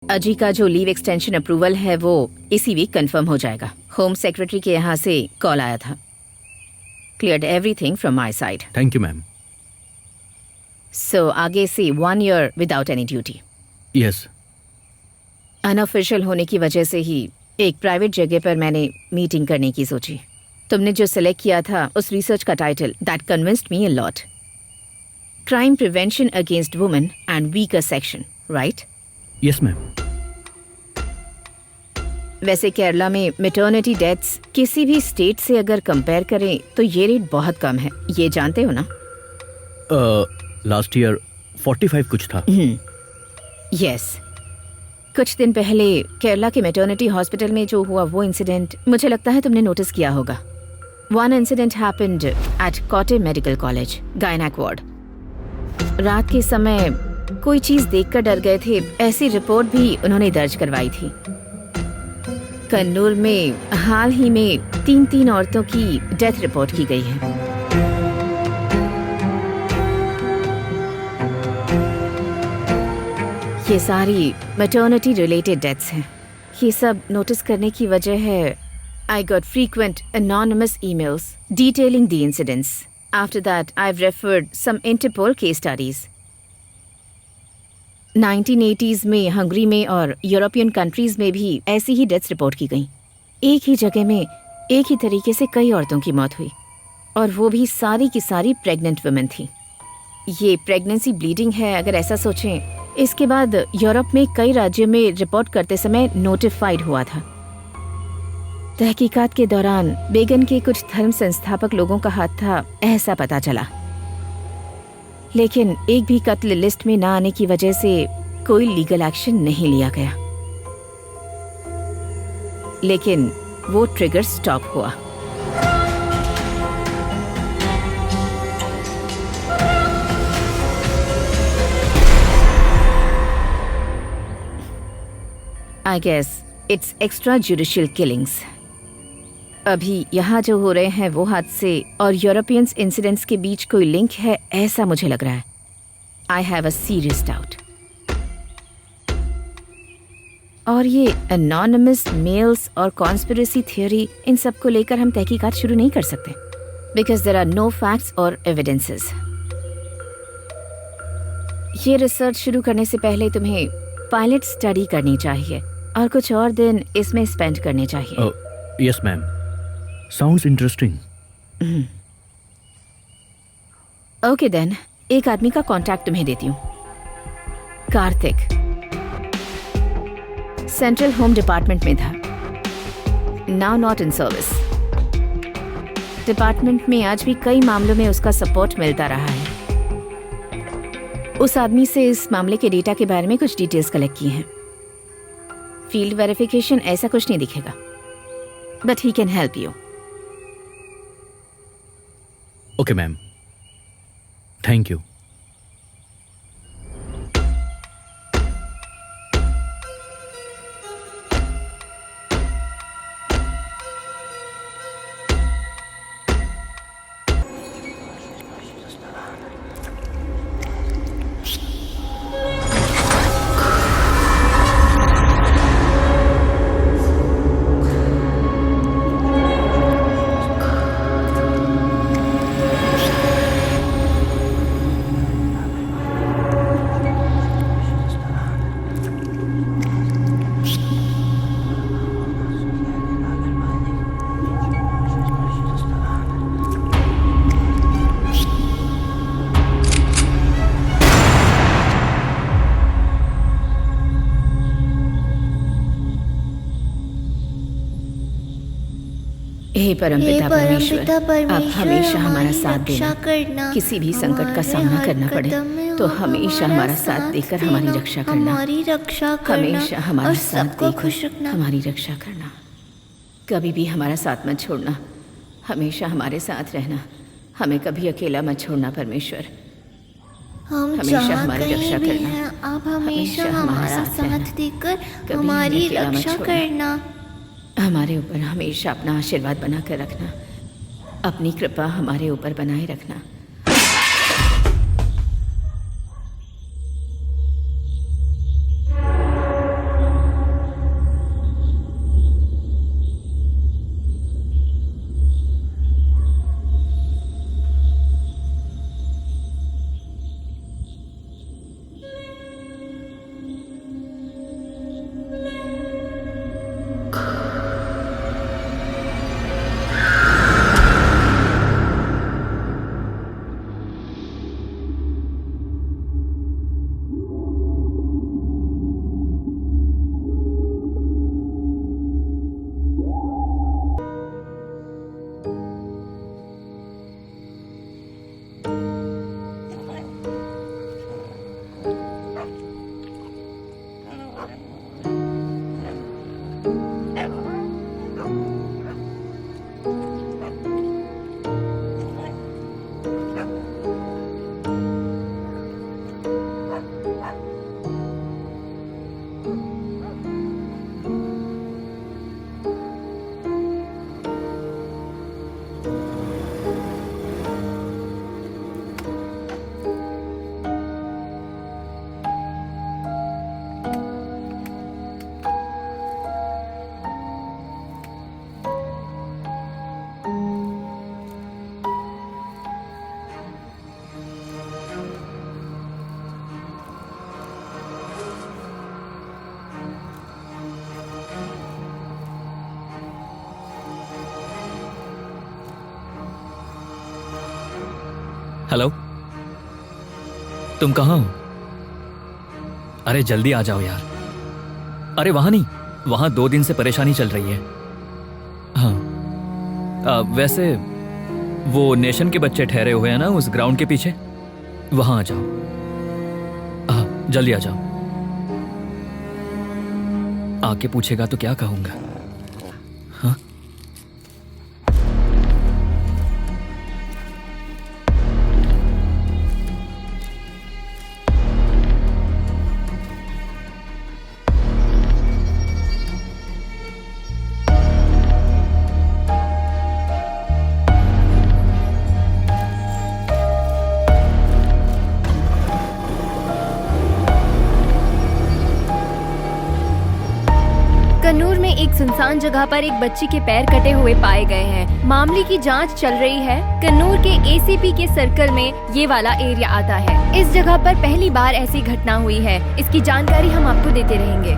अजी का जो लीव एक्सटेंशन अप्रूवल है वो इसी वीक कंफर्म हो जाएगा। होम सेक्रेटरी के यहाँ से कॉल आया था। Cleared everything from my side. Thank you ma'am. So आगे से 1 year without any duty. Yes. Unofficial होने की वजह से ही एक प्राइवेट जगह पर मैंने मीटिंग करने की सोची। तुमने जो सिलेक्ट किया था उस रिसर्च का title that convinced me a lot. Crime prevention against women and weaker section, right? Yes ma'am. वैसे केरला में मैटरनिटी डेथ्स किसी भी स्टेट से अगर कंपेयर करें तो ये रेट बहुत कम है, ये जानते हो ना? लास्ट ईयर 45 कुछ था। यस। कुछ दिन पहले केरला के मैटरनिटी हॉस्पिटल में जो हुआ वो इंसिडेंट मुझे लगता है तुमने नोटिस किया होगा। वन इंसिडेंट हैपेंड एट कोटे मेडिकल कॉलेज, गायनेक वार्ड। रात के समय कोई चीज देखकर डर गए थे, ऐसी रिपोर्ट भी उन्होंने दर्ज करवाई थी। कन्नूर में हाल ही में 3 औरतों की डेथ रिपोर्ट की गई है। ये सारी मैटरनिटी रिलेटेड डेथ्स हैं। ये सब नोटिस करने की वजह है I got frequent anonymous emails detailing the incidents. After that, I've referred some Interpol case studies. 1980s में हंगरी में और यूरोपियन कंट्रीज में भी ऐसी ही डेथ्स रिपोर्ट की गई। एक ही जगह में एक ही तरीके से कई औरतों की मौत हुई, और वो भी सारी की सारी प्रेग्नेंट वुमेन थी। ये प्रेगनेंसी ब्लीडिंग है अगर ऐसा सोचें। इसके बाद यूरोप में कई राज्यों में रिपोर्ट करते समय नोटिफाइड हुआ था। तहकीकात के दौरान बेगन के कुछ धर्म संस्थापक लोगों का हाथ था, ऐसा पता चला। लेकिन एक भी कत्ल लिस्ट में ना आने की वजह से कोई लीगल एक्शन नहीं लिया गया। लेकिन वो ट्रिगर स्टॉप हुआ। I guess it's extrajudicial killings. अभी यहाँ जो हो रहे हैं वो हादसे और यूरोपियंस इंसिडेंट्स के बीच कोई लिंक है, ऐसा मुझे लग रहा है। I have a serious doubt. और ये anonymous mails और conspiracy theory, इन सब को लेकर हम तहकीकात शुरू नहीं कर सकते because there are no facts or evidences. ये रिसर्च शुरू करने से पहले तुम्हें पायलट स्टडी करनी चाहिए और कुछ और दिन इसमें स्पेंड करने चाहिए। Yes ma'am, sounds interesting. Okay then, एक आदमी का कांटेक्ट तुम्हें देती हूँ, कार्तिक। सेंट्रल होम डिपार्टमेंट में था, now not in service. Department में आज भी कई मामलों में उसका सपोर्ट मिलता रहा है। उस आदमी से इस मामले के डेटा के बारे में कुछ डिटेल्स कलेक्ट की हैं। फील्ड वेरिफिकेशन ऐसा कुछ नहीं दिखेगा, but he can help you. Okay ma'am, thank you. हे परमपिता परमेश्वर, आप हमेशा हमारा साथ देना। किसी भी संकट का सामना करना पड़े तो हमेशा हमारा साथ देकर हमारी रक्षा करना। हमेशा हमारा साथ देकर हमारी रक्षा करना। कभी भी हमारा साथ मत छोड़ना, हमेशा हमारे साथ रहना। हमें कभी अकेला मत छोड़ना परमेश्वर। हमेशा हमारी रक्षा करना। आप हमेशा हमारा साथ देकर हमारी रक्षा करना। हमारे ऊपर हमेशा अपना आशीर्वाद बनाकर रखना। अपनी कृपा हमारे ऊपर बनाए रखना। हेलो, तुम कहाँ हो? अरे जल्दी आ जाओ यार। अरे वहां नहीं, वहां 2 दिन से परेशानी चल रही है। हाँ, वैसे वो नेशन के बच्चे ठहरे हुए हैं ना उस ग्राउंड के पीछे, वहां आ जाओ। हाँ, जल्दी आ जाओ। आके पूछेगा तो क्या कहूंगा? हाँ, कन्नूर में एक सुनसान जगह पर एक बच्ची के पैर कटे हुए पाए गए हैं। मामले की जांच चल रही है। कन्नूर के एसीपी के सर्कल में ये वाला एरिया आता है। इस जगह पर पहली बार ऐसी घटना हुई है। इसकी जानकारी हम आपको देते रहेंगे।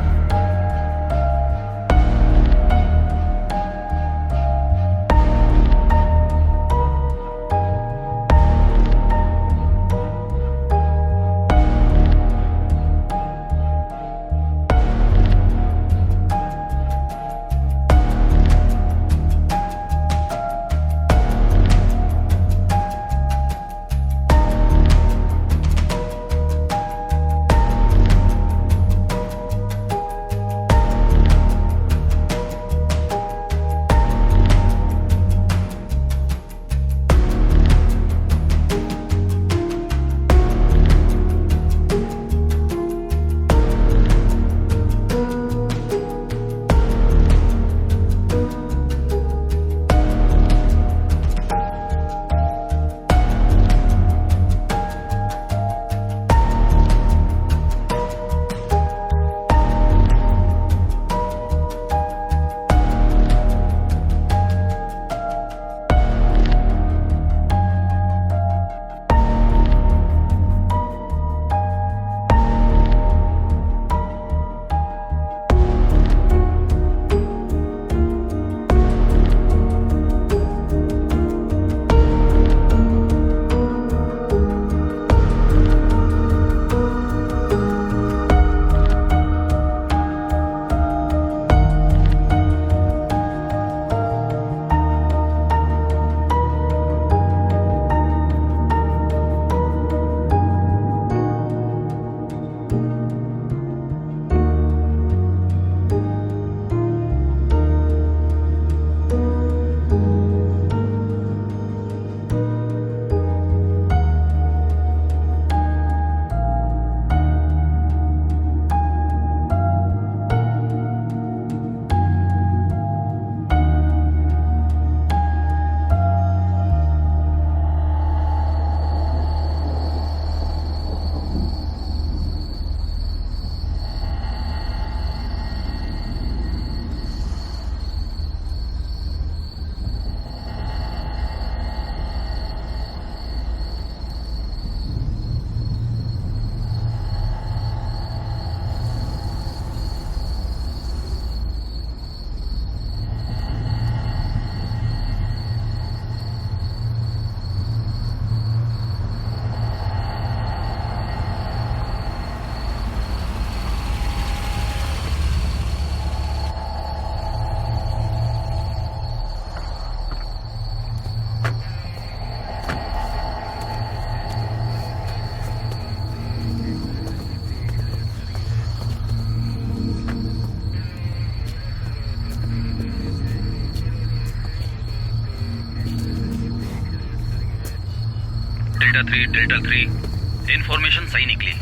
डेल्टा 3 इंफॉर्मेशन सही निकली।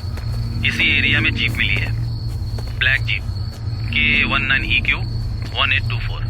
इसी एरिया में जीप मिली है, black jeep KA19EQ 1824।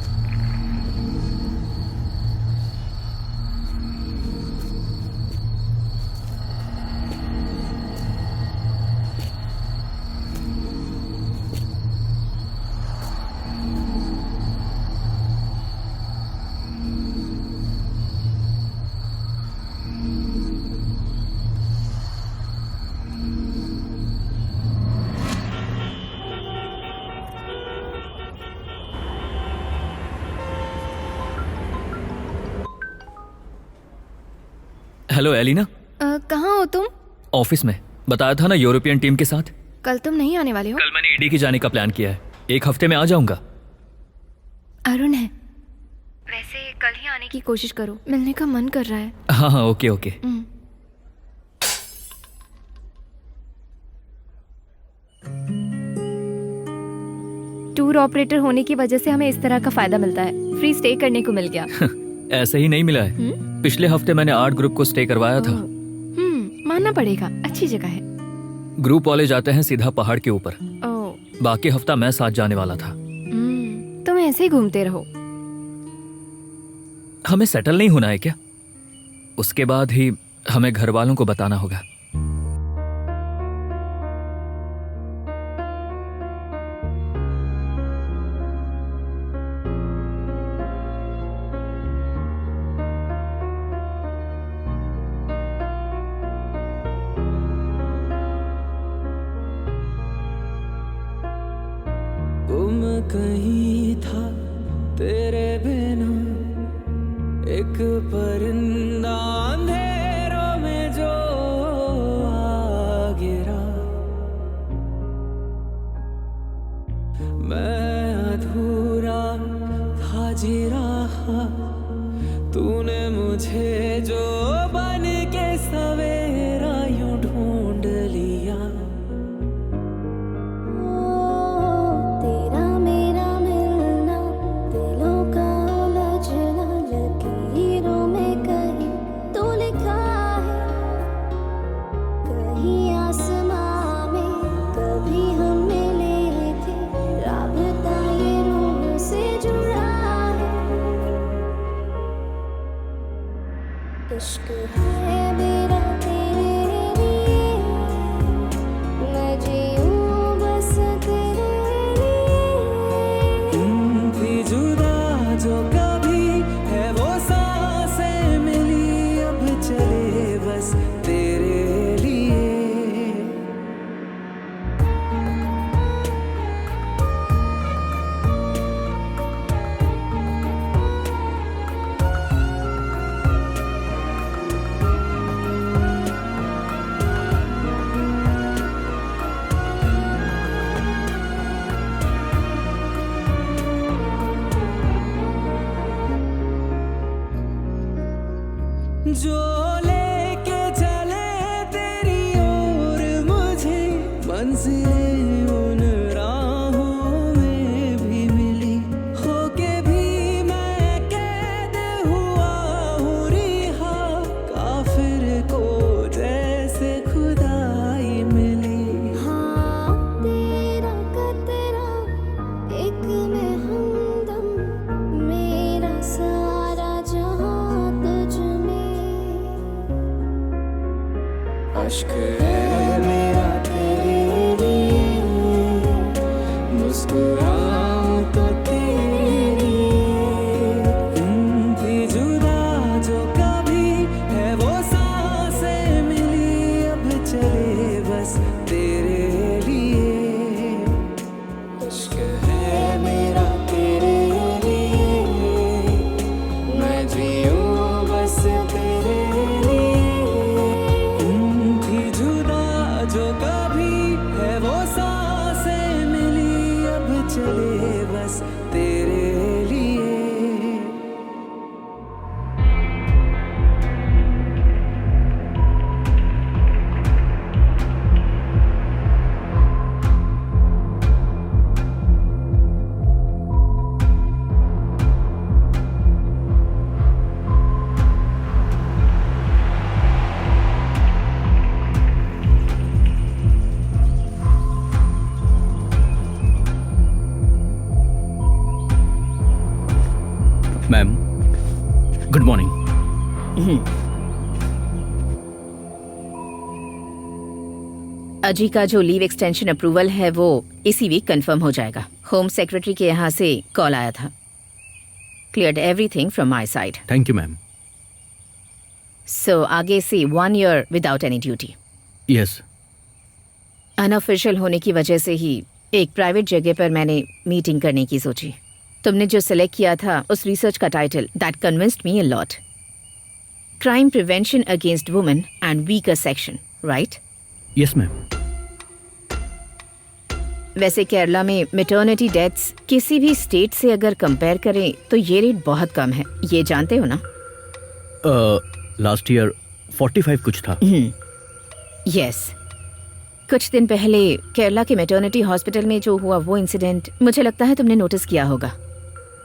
Hello Elina, कहाँ हो तुम? ऑफिस में। बताया था ना यूरोपियन टीम के साथ। कल तुम नहीं आने वाले हो? कल मैंने ईडी की जाने का प्लान किया है, 1 हफ्ते में आ जाऊंगा। अरुण है। वैसे कल ही आने की कोशिश करो, मिलने का मन कर रहा है। हाँ हाँ, ओके ओके। टूर ऑपरेटर होने की वजह से हमें इस तरह का फायदा मिलता है, फ्री स्टे करने को मिल गया। ऐसे ही नहीं मिला है। पिछले हफ्ते मैंने आर्ट ग्रुप को स्टे करवाया था। मानना पड़ेगा, अच्छी जगह है। ग्रुप वाले जाते हैं सीधा पहाड़ के ऊपर। ओह, बाकी हफ्ता मैं साथ जाने वाला था। तुम ऐसे ही घूमते रहो। हमें सेटल नहीं होना है क्या? उसके बाद ही हमें घर वालों को बताना होगा। गुम कहीं था तेरे बिना एक परिंदा अंधेरों में जो आ गिरा। मैं अधूरा था जी रहा, तूने मुझे जो बन के सवेरा यूं ढूंढ लिया। तेरा मेरा मिलना, दिलों का उलझना, लकीरों में कहीं तो लिखा है। कहीं आसमां में कभी हम मिले थे, राबता ये रूह से जुड़ा है। इश्क है मेरा तेरे लिए, मैं जीऊं बस तेरे लिए। थी जुदा जो कभी है वो सांसें मिली, अब चले बस तेरे लिए। जो लेके चले तेरी ओर मुझे, मंजिलें उन राहों में भी मिली। होके भी मैं कैद हुआ हूँ रिहा, काफिर को जैसे खुदाई मिली। हाँ, तेरा कतरा एक में हमदम, मेरा सारा जहां तुझ में। अश्क है मेरा तेरे लिए, मुस्कुराऊं तो तेरे लिए। थी जुदा जो कभी है वो सांसें मिली, अब चले बस तेरे लिए। इश्क है मेरा तेरे लिए, मैं जीऊं बस तेरे लिए। थी जुदा जो कभी है वो सांसें मिली, अब चले बस तेरे लिए। अजी का जो लीव एक्सटेंशन अप्रूवल है वो इसी वीक कंफर्म हो जाएगा। होम सेक्रेटरी के यहाँ से कॉल आया था। Cleared everything from my side. Thank you ma'am. So आगे से 1 year without any duty. Yes. Unofficial होने की वजह से ही एक प्राइवेट जगह पर मैंने मीटिंग करने की सोची। तुमने जो सिलेक्ट किया था उस रिसर्च का title that convinced me a lot. Crime prevention against women and weaker section, right? Yes ma'am. वैसे केरला में मेटर्निटी डेथ्स किसी भी स्टेट से अगर कंपेयर करें तो ये रेट बहुत कम है, ये जानते हो ना? लास्ट ईयर 45 कुछ था। यस। कुछ दिन पहले केरला के मेटर्निटी हॉस्पिटल में जो हुआ वो इंसिडेंट मुझे लगता है तुमने नोटिस किया होगा।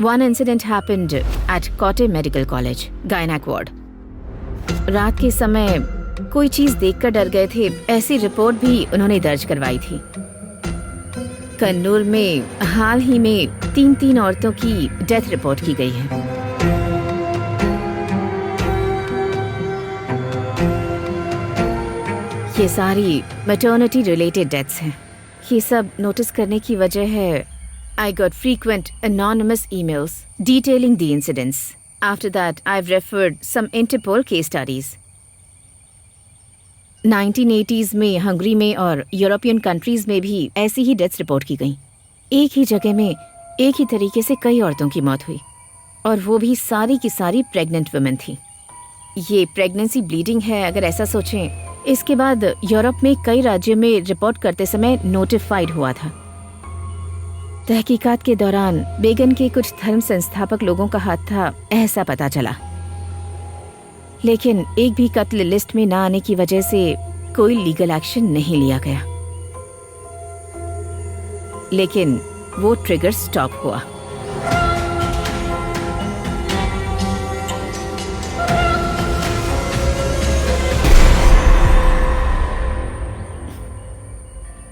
वन इंसिडेंट हैपेंड एट कोटे मेडिकल कॉलेज, गायनेक वार्ड। रात के समय कोई चीज देखकर डर गए थे, ऐसी रिपोर्ट भी उन्होंने दर्ज करवाई थी। कन्नूर में हाल ही में 3 औरतों की डेथ रिपोर्ट की गई है। ये सारी मैटर्निटी रिलेटेड डेथ्स हैं। ये सब नोटिस करने की वजह है I got frequent anonymous emails detailing the incidents. After that, I've referred some Interpol case studies. 1980s में हंगरी में और यूरोपियन कंट्रीज में भी ऐसी ही डेथ्स रिपोर्ट की गई। एक ही जगह में एक ही तरीके से कई औरतों की मौत हुई और वो भी सारी की सारी प्रेग्नेंट वुमेन थी। ये प्रेगनेंसी ब्लीडिंग है अगर ऐसा सोचें। इसके बाद यूरोप में कई राज्यों में रिपोर्ट करते समय नोटिफाइड हुआ था। तहकीकात के दौरान बेगन के कुछ धर्म संस्थापक लोगों का हाथ था, ऐसा पता चला। लेकिन एक भी कत्ल लिस्ट में ना आने की वजह से कोई लीगल एक्शन नहीं लिया गया। लेकिन वो ट्रिगर स्टॉप हुआ।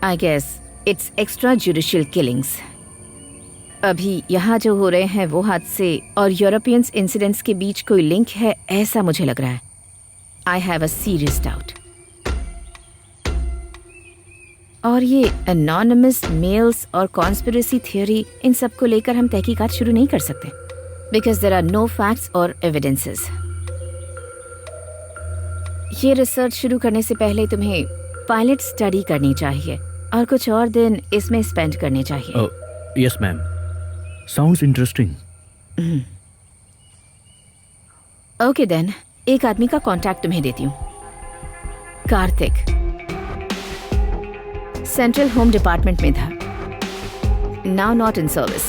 I guess it's extrajudicial killings. अभी यहाँ जो हो रहे हैं वो हादसे और यूरोपियंस इंसिडेंट्स के बीच कोई लिंक है, ऐसा मुझे लग रहा है। I have a serious doubt. और ये anonymous मेल्स और कॉन्स्पिरेसी थियोरी, इन सब को लेकर हम तहकीकात शुरू नहीं कर सकते because there are no facts और evidences. ये रिसर्च शुरू करने से पहले तुम्हें पायलट स्टडी करनी चाहिए और कुछ और दिन इसमें स्पेंड करने चाहिए। Yes ma'am, sounds interesting. Okay then, एक आदमी का कांटेक्ट तुम्हें देती हूँ, कार्तिक। सेंट्रल होम डिपार्टमेंट में था, now not in service.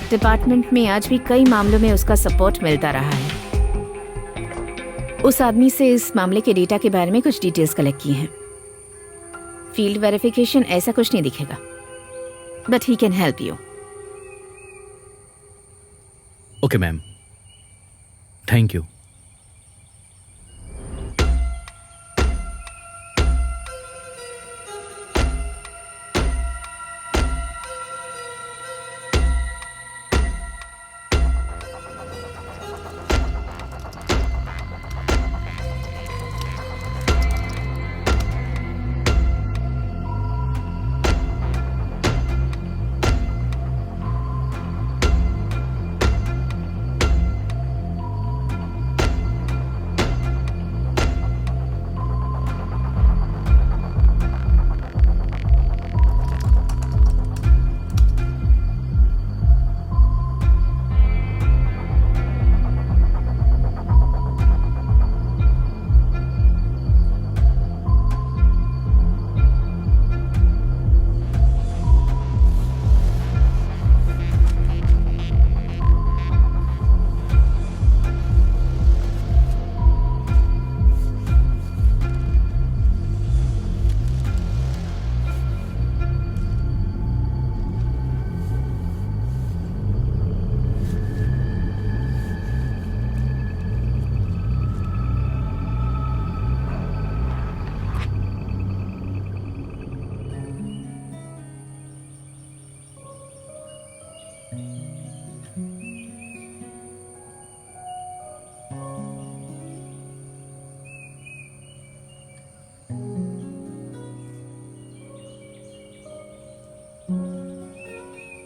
Department में आज भी कई मामलों में उसका सपोर्ट मिलता रहा है। उस आदमी से इस मामले के डेटा के बारे में कुछ डिटेल्स कलेक्ट की हैं। फील्ड वेरिफिकेशन ऐसा कुछ नहीं दिखेगा, but he can help you. Okay ma'am, thank you.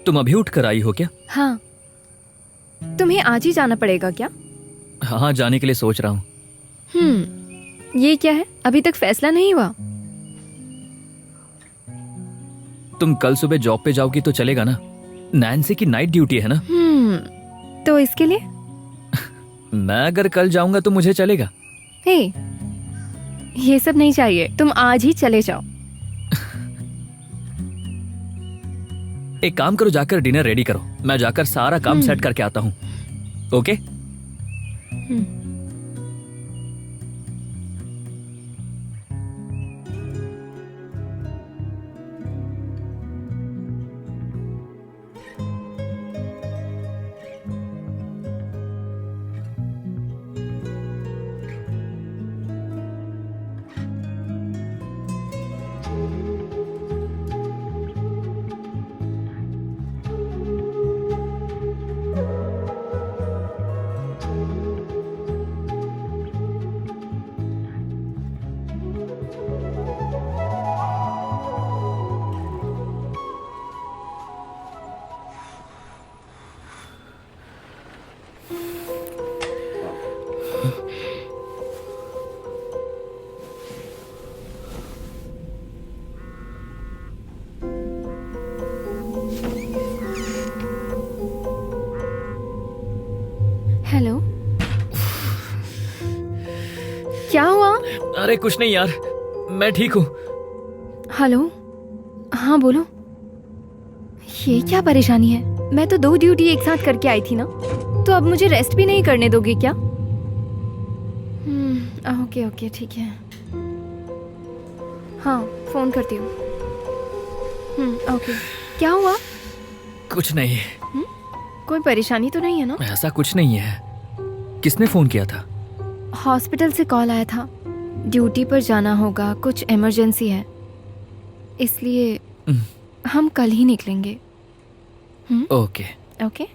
तुम अभी उठ कर आई हो क्या? हाँ, तुम्हें आज ही जाना पड़ेगा क्या? हाँ, जाने के लिए सोच रहा हूँ। ये क्या है? अभी तक फैसला नहीं हुआ? तुम कल सुबह जॉब पे जाओगी तो चलेगा ना? नैन्सी की नाइट ड्यूटी है ना। तो इसके लिए मैं अगर कल जाऊंगा तो मुझे चलेगा। हे, ये सब नहीं चाहिए, तुम आज ही चले जाओ। एक काम करो, जाकर डिनर रेडी करो, मैं जाकर सारा काम सेट करके आता हूँ। ओके? हेलो, क्या हुआ? अरे कुछ नहीं यार, मैं ठीक हूँ। हेलो, हाँ बोलो। ये क्या परेशानी है? मैं तो 2 ड्यूटी एक साथ करके आई थी ना, तो अब मुझे रेस्ट भी नहीं करने दोगे क्या? ओके ओके, ठीक है। हाँ, फोन करती हूँ। ओके। क्या हुआ? कुछ नहीं। कोई परेशानी तो नहीं है ना? ऐसा कुछ नहीं है। किसने फोन किया था? हॉस्पिटल से कॉल आया था, ड्यूटी पर जाना होगा, कुछ इमरजेंसी है, इसलिए हम कल ही निकलेंगे। ओके। ओके।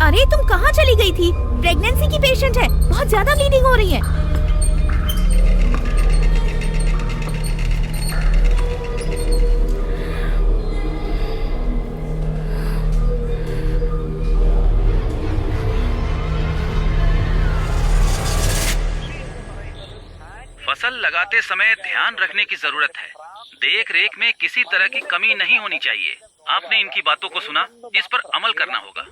अरे तुम कहाँ चली गई थी? प्रेगनेंसी की पेशेंट है, बहुत ज्यादा ब्लीडिंग हो रही है। फसल लगाते समय ध्यान रखने की जरूरत है। देख रेख में किसी तरह की कमी नहीं होनी चाहिए। आपने इनकी बातों को सुना, इस पर अमल करना होगा।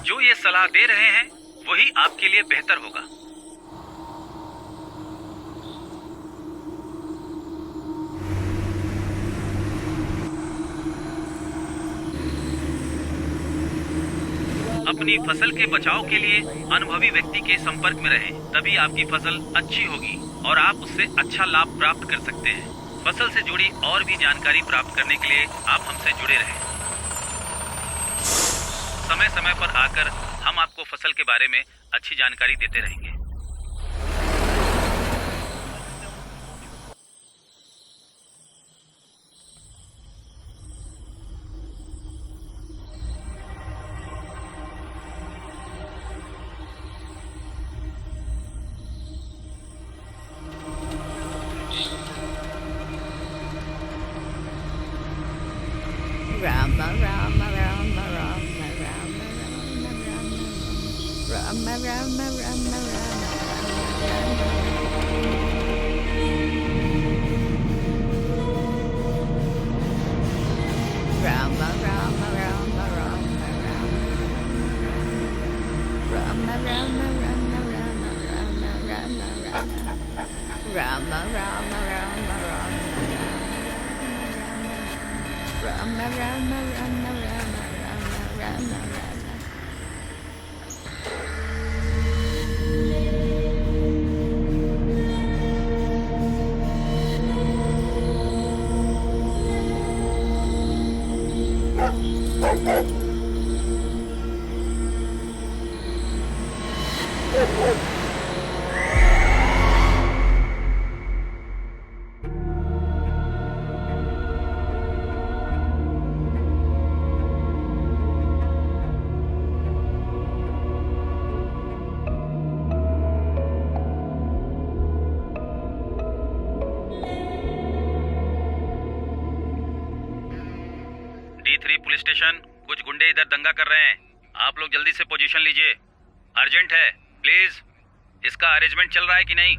जो ये सलाह दे रहे हैं वही आपके लिए बेहतर होगा। अपनी फसल के बचाव के लिए अनुभवी व्यक्ति के संपर्क में रहें, तभी आपकी फसल अच्छी होगी और आप उससे अच्छा लाभ प्राप्त कर सकते हैं। फसल से जुड़ी और भी जानकारी प्राप्त करने के लिए आप हमसे जुड़े रहें। समय समय पर आकर हम आपको फसल के बारे में अच्छी जानकारी देते रहेंगे। Rama Rama Rama Rama Rama Rama Rama Rama Rama Rama Rama Rama Rama Rama Rama Rama Rama Rama Rama. D3 police station, कुछ गुंडे इधर दंगा कर रहे हैं। आप लोग जल्दी से पोजीशन लीजिए, अर्जेंट है प्लीज। इसका अरेंजमेंट चल रहा है कि नहीं?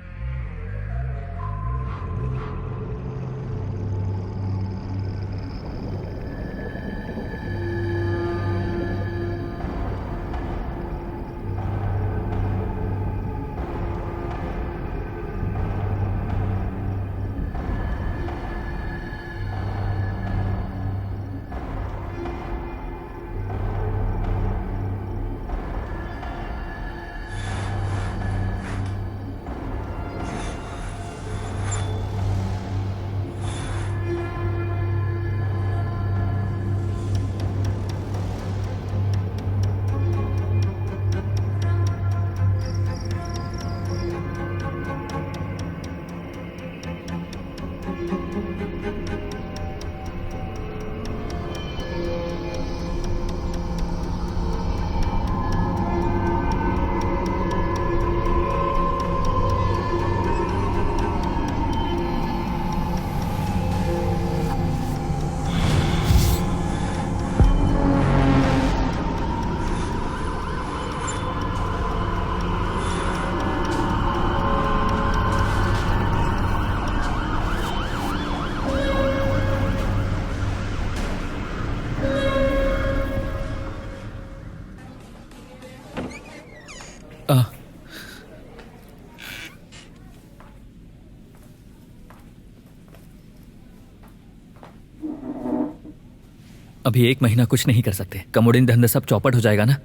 अभी 1 महीना कुछ नहीं कर सकते। कमोडिन धंधा सब चौपट हो जाएगा ना।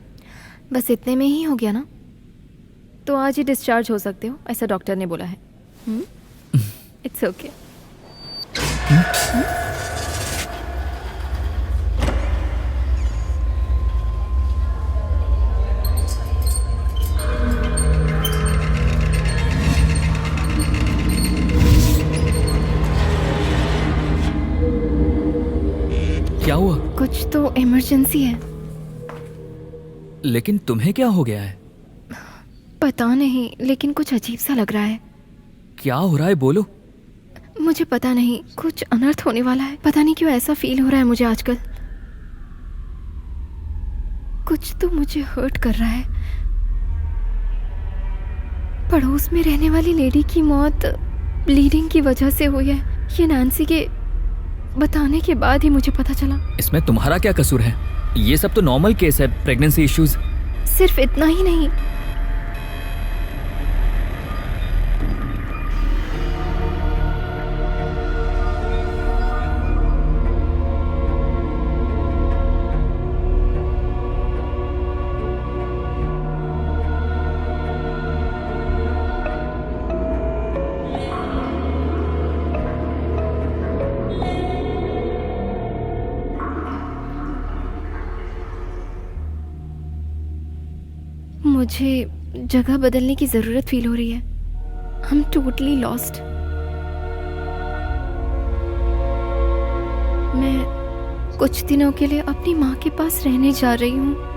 बस इतने में ही हो गया ना, तो आज ही डिस्चार्ज हो सकते हो, ऐसा डॉक्टर ने बोला है। It's okay. क्या हुआ? कुछ तो इमरजेंसी है। लेकिन तुम्हें क्या हो गया है? पता नहीं, लेकिन कुछ अजीब सा लग रहा है। क्या हो रहा है, बोलो। मुझे पता नहीं, कुछ अनर्थ होने वाला है। पता नहीं क्यों ऐसा फील हो रहा है मुझे आजकल। कुछ तो मुझे हर्ट कर रहा है। पड़ोस में रहने वाली लेडी की मौत ब्लीडिंग की वजह से हुई है। ये नैन्सी के बताने के बाद ही मुझे पता चला। इसमें तुम्हारा क्या कसूर है? ये सब तो नॉर्मल केस है, प्रेगनेंसी इश्यूज। सिर्फ इतना ही नहीं, मुझे जगह बदलने की ज़रूरत फील हो रही है। I'm totally lost. मैं कुछ दिनों के लिए अपनी माँ के पास रहने जा रही हूँ।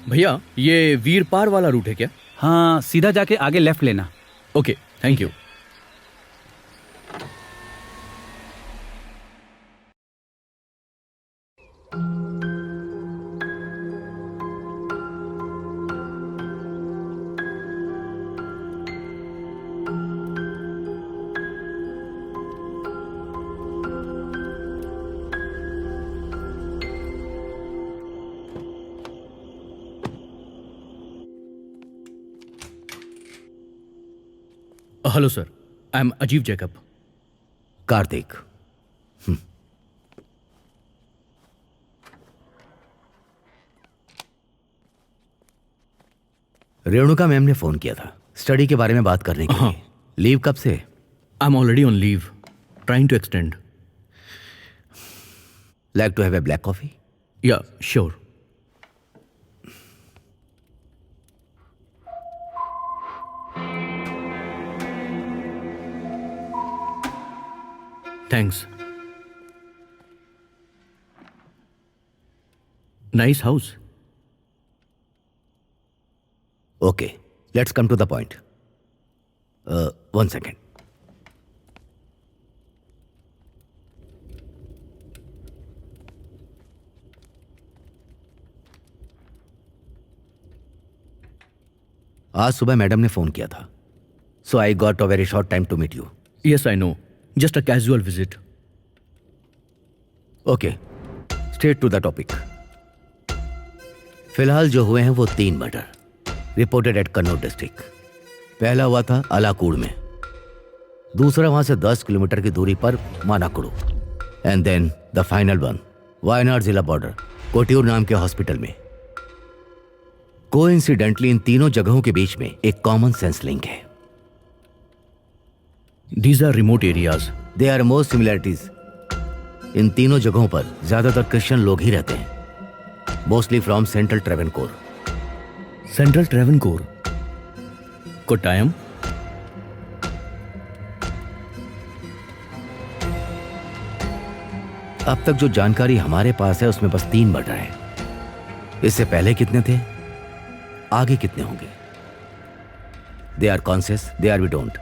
भैया ये वीरपार वाला रूट है क्या? हाँ, सीधा जाके आगे लेफ्ट लेना। Okay, thank you. Hello sir, I am अजीब जैकब। कार्तिक। रेणुका मैम ने फोन किया था स्टडी के बारे में बात करने के लिए। लीव कब से? I am already on leave, trying to extend. Like to have a black coffee? या sure. Thanks. Nice house. Okay, let's come to the point. 1 second. आज सुबह मैडम ने फोन किया था, so I got a very short time to meet you. Yes, I know. Just a casual visit. Okay, straight to the topic. फिलहाल जो हुए हैं वो 3 murder reported at Kannauj district. पहला हुआ था अलाकुड़ में, दूसरा वहां से 10 किलोमीटर की दूरी पर Manakudu, and then the final one Wayanad जिला बॉर्डर कोटियूर नाम के हॉस्पिटल में। कोइंसिडेंटली इन तीनों जगहों के बीच में एक कॉमन सेंस लिंक है। These are remote areas. There are more similarities. इन तीनों जगहों पर ज्यादातर क्रिश्चियन लोग ही रहते हैं, mostly from central Travancore. Central Travancore, Kottayam. अब तक जो जानकारी हमारे पास है उसमें बस 3 मर्डर हैं। इससे पहले कितने थे, आगे कितने होंगे? They are conscious, they are we don't.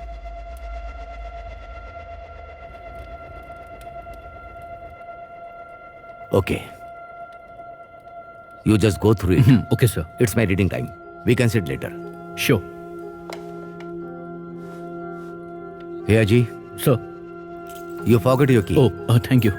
Okay. You just go through it. Okay, sir. It's my reading time. We can sit later. Sure. Hey, Aji. Sir. You forgot your key. Oh, thank you.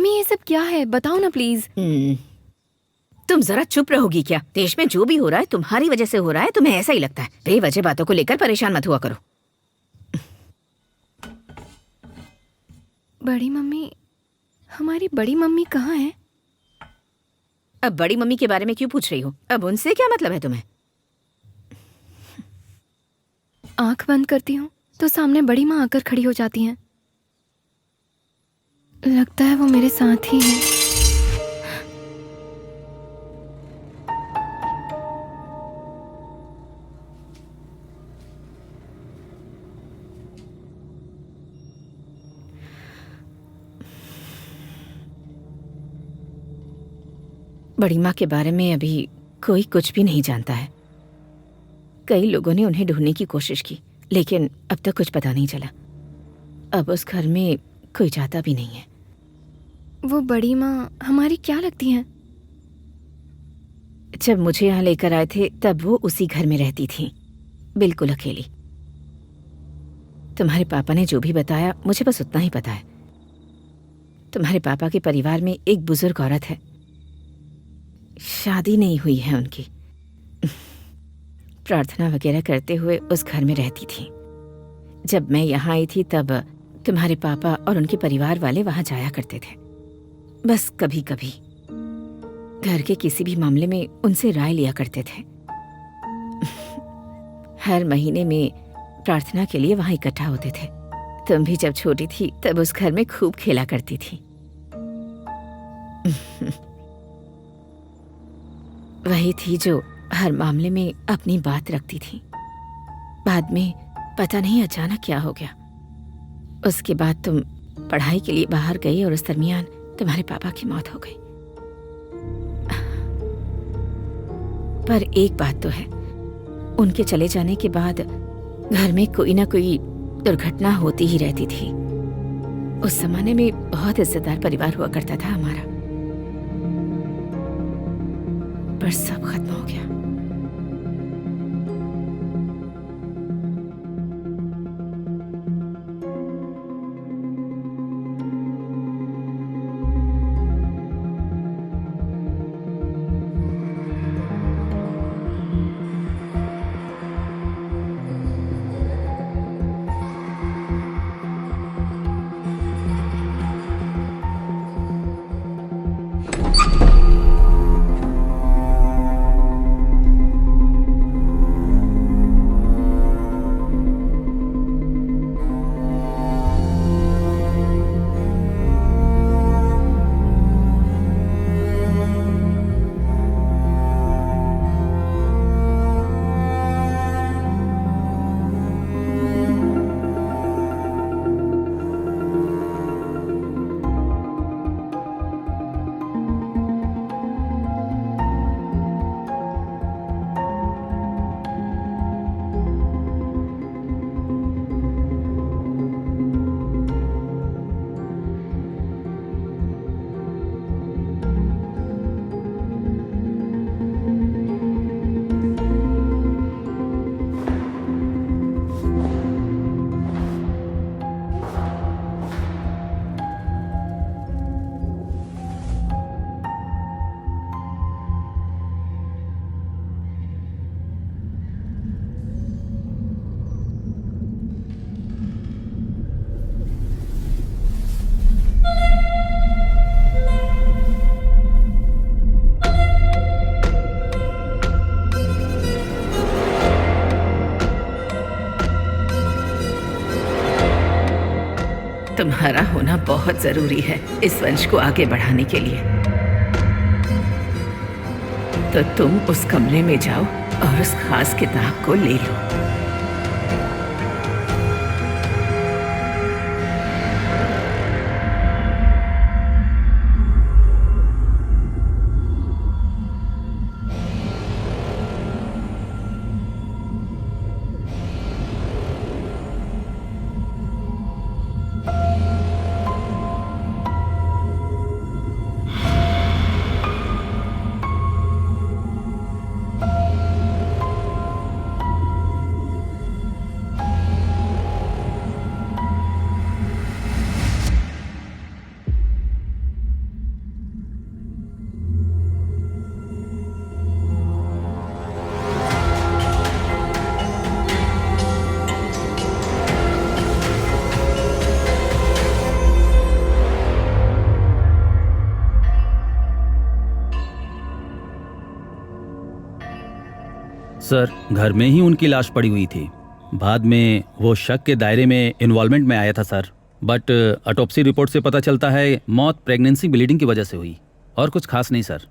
Mummy ये सब क्या है, बताओ ना please. तुम जरा चुप रहोगी क्या? देश में जो भी हो रहा है तुम्हारी वजह से हो रहा है, तुम्हें ऐसा ही लगता है। बेवजह बातों को लेकर परेशान मत हुआ करो। बड़ी मम्मी, हमारी बड़ी मम्मी कहाँ है? अब बड़ी मम्मी के बारे में क्यों पूछ रही हो? अब उनसे क्या मतलब है तुम्हें? आंख बंद करती हूँ तो सामने बड़ी माँ आकर खड़ी हो जाती हैं। लगता है वो मेरे साथ ही है। बड़ी माँ के बारे में अभी कोई कुछ भी नहीं जानता है। कई लोगों ने उन्हें ढूंढने की कोशिश की, लेकिन अब तक कुछ पता नहीं चला। अब उस घर में कोई जाता भी नहीं है। वो बड़ी माँ हमारी क्या लगती हैं? जब मुझे यहाँ लेकर आए थे तब वो उसी घर में रहती थी, बिल्कुल अकेली। तुम्हारे पापा ने जो भी बताया मुझे बस उतना ही पता है। तुम्हारे पापा के परिवार में एक बुजुर्ग औरत है, शादी नहीं हुई है उनकी। प्रार्थना वगैरह करते हुए उस घर में रहती थी। जब मैं यहाँ आई थी तब तुम्हारे पापा और उनके परिवार वाले वहां जाया करते थे, बस कभी कभी। घर के किसी भी मामले में उनसे राय लिया करते थे। हर महीने में प्रार्थना के लिए वहां इकट्ठा होते थे। तुम भी जब छोटी थी तब उस घर में खूब खेला करती थी। वही थी जो हर मामले में अपनी बात रखती थी। बाद में पता नहीं अचानक क्या हो गया। उसके बाद तुम पढ़ाई के लिए बाहर गई और उस दरमियान तुम्हारे पापा की मौत हो गई। पर एक बात तो है, उनके चले जाने के बाद घर में कोई ना कोई दुर्घटना होती ही रहती थी। उस जमाने में बहुत इज्जतदार परिवार हुआ करता था हमारा, पर सब खत्म हो गया। तुम्हारा होना बहुत जरूरी है इस वंश को आगे बढ़ाने के लिए। तो तुम उस कमरे में जाओ और उस खास किताब को ले लो। सर, घर में ही उनकी लाश पड़ी हुई थी। बाद में वो शक के दायरे में इन्वॉल्वमेंट में आया था सर, बट ऑटोप्सी रिपोर्ट से पता चलता है मौत प्रेगनेंसी ब्लीडिंग की वजह से हुई, और कुछ खास नहीं सर।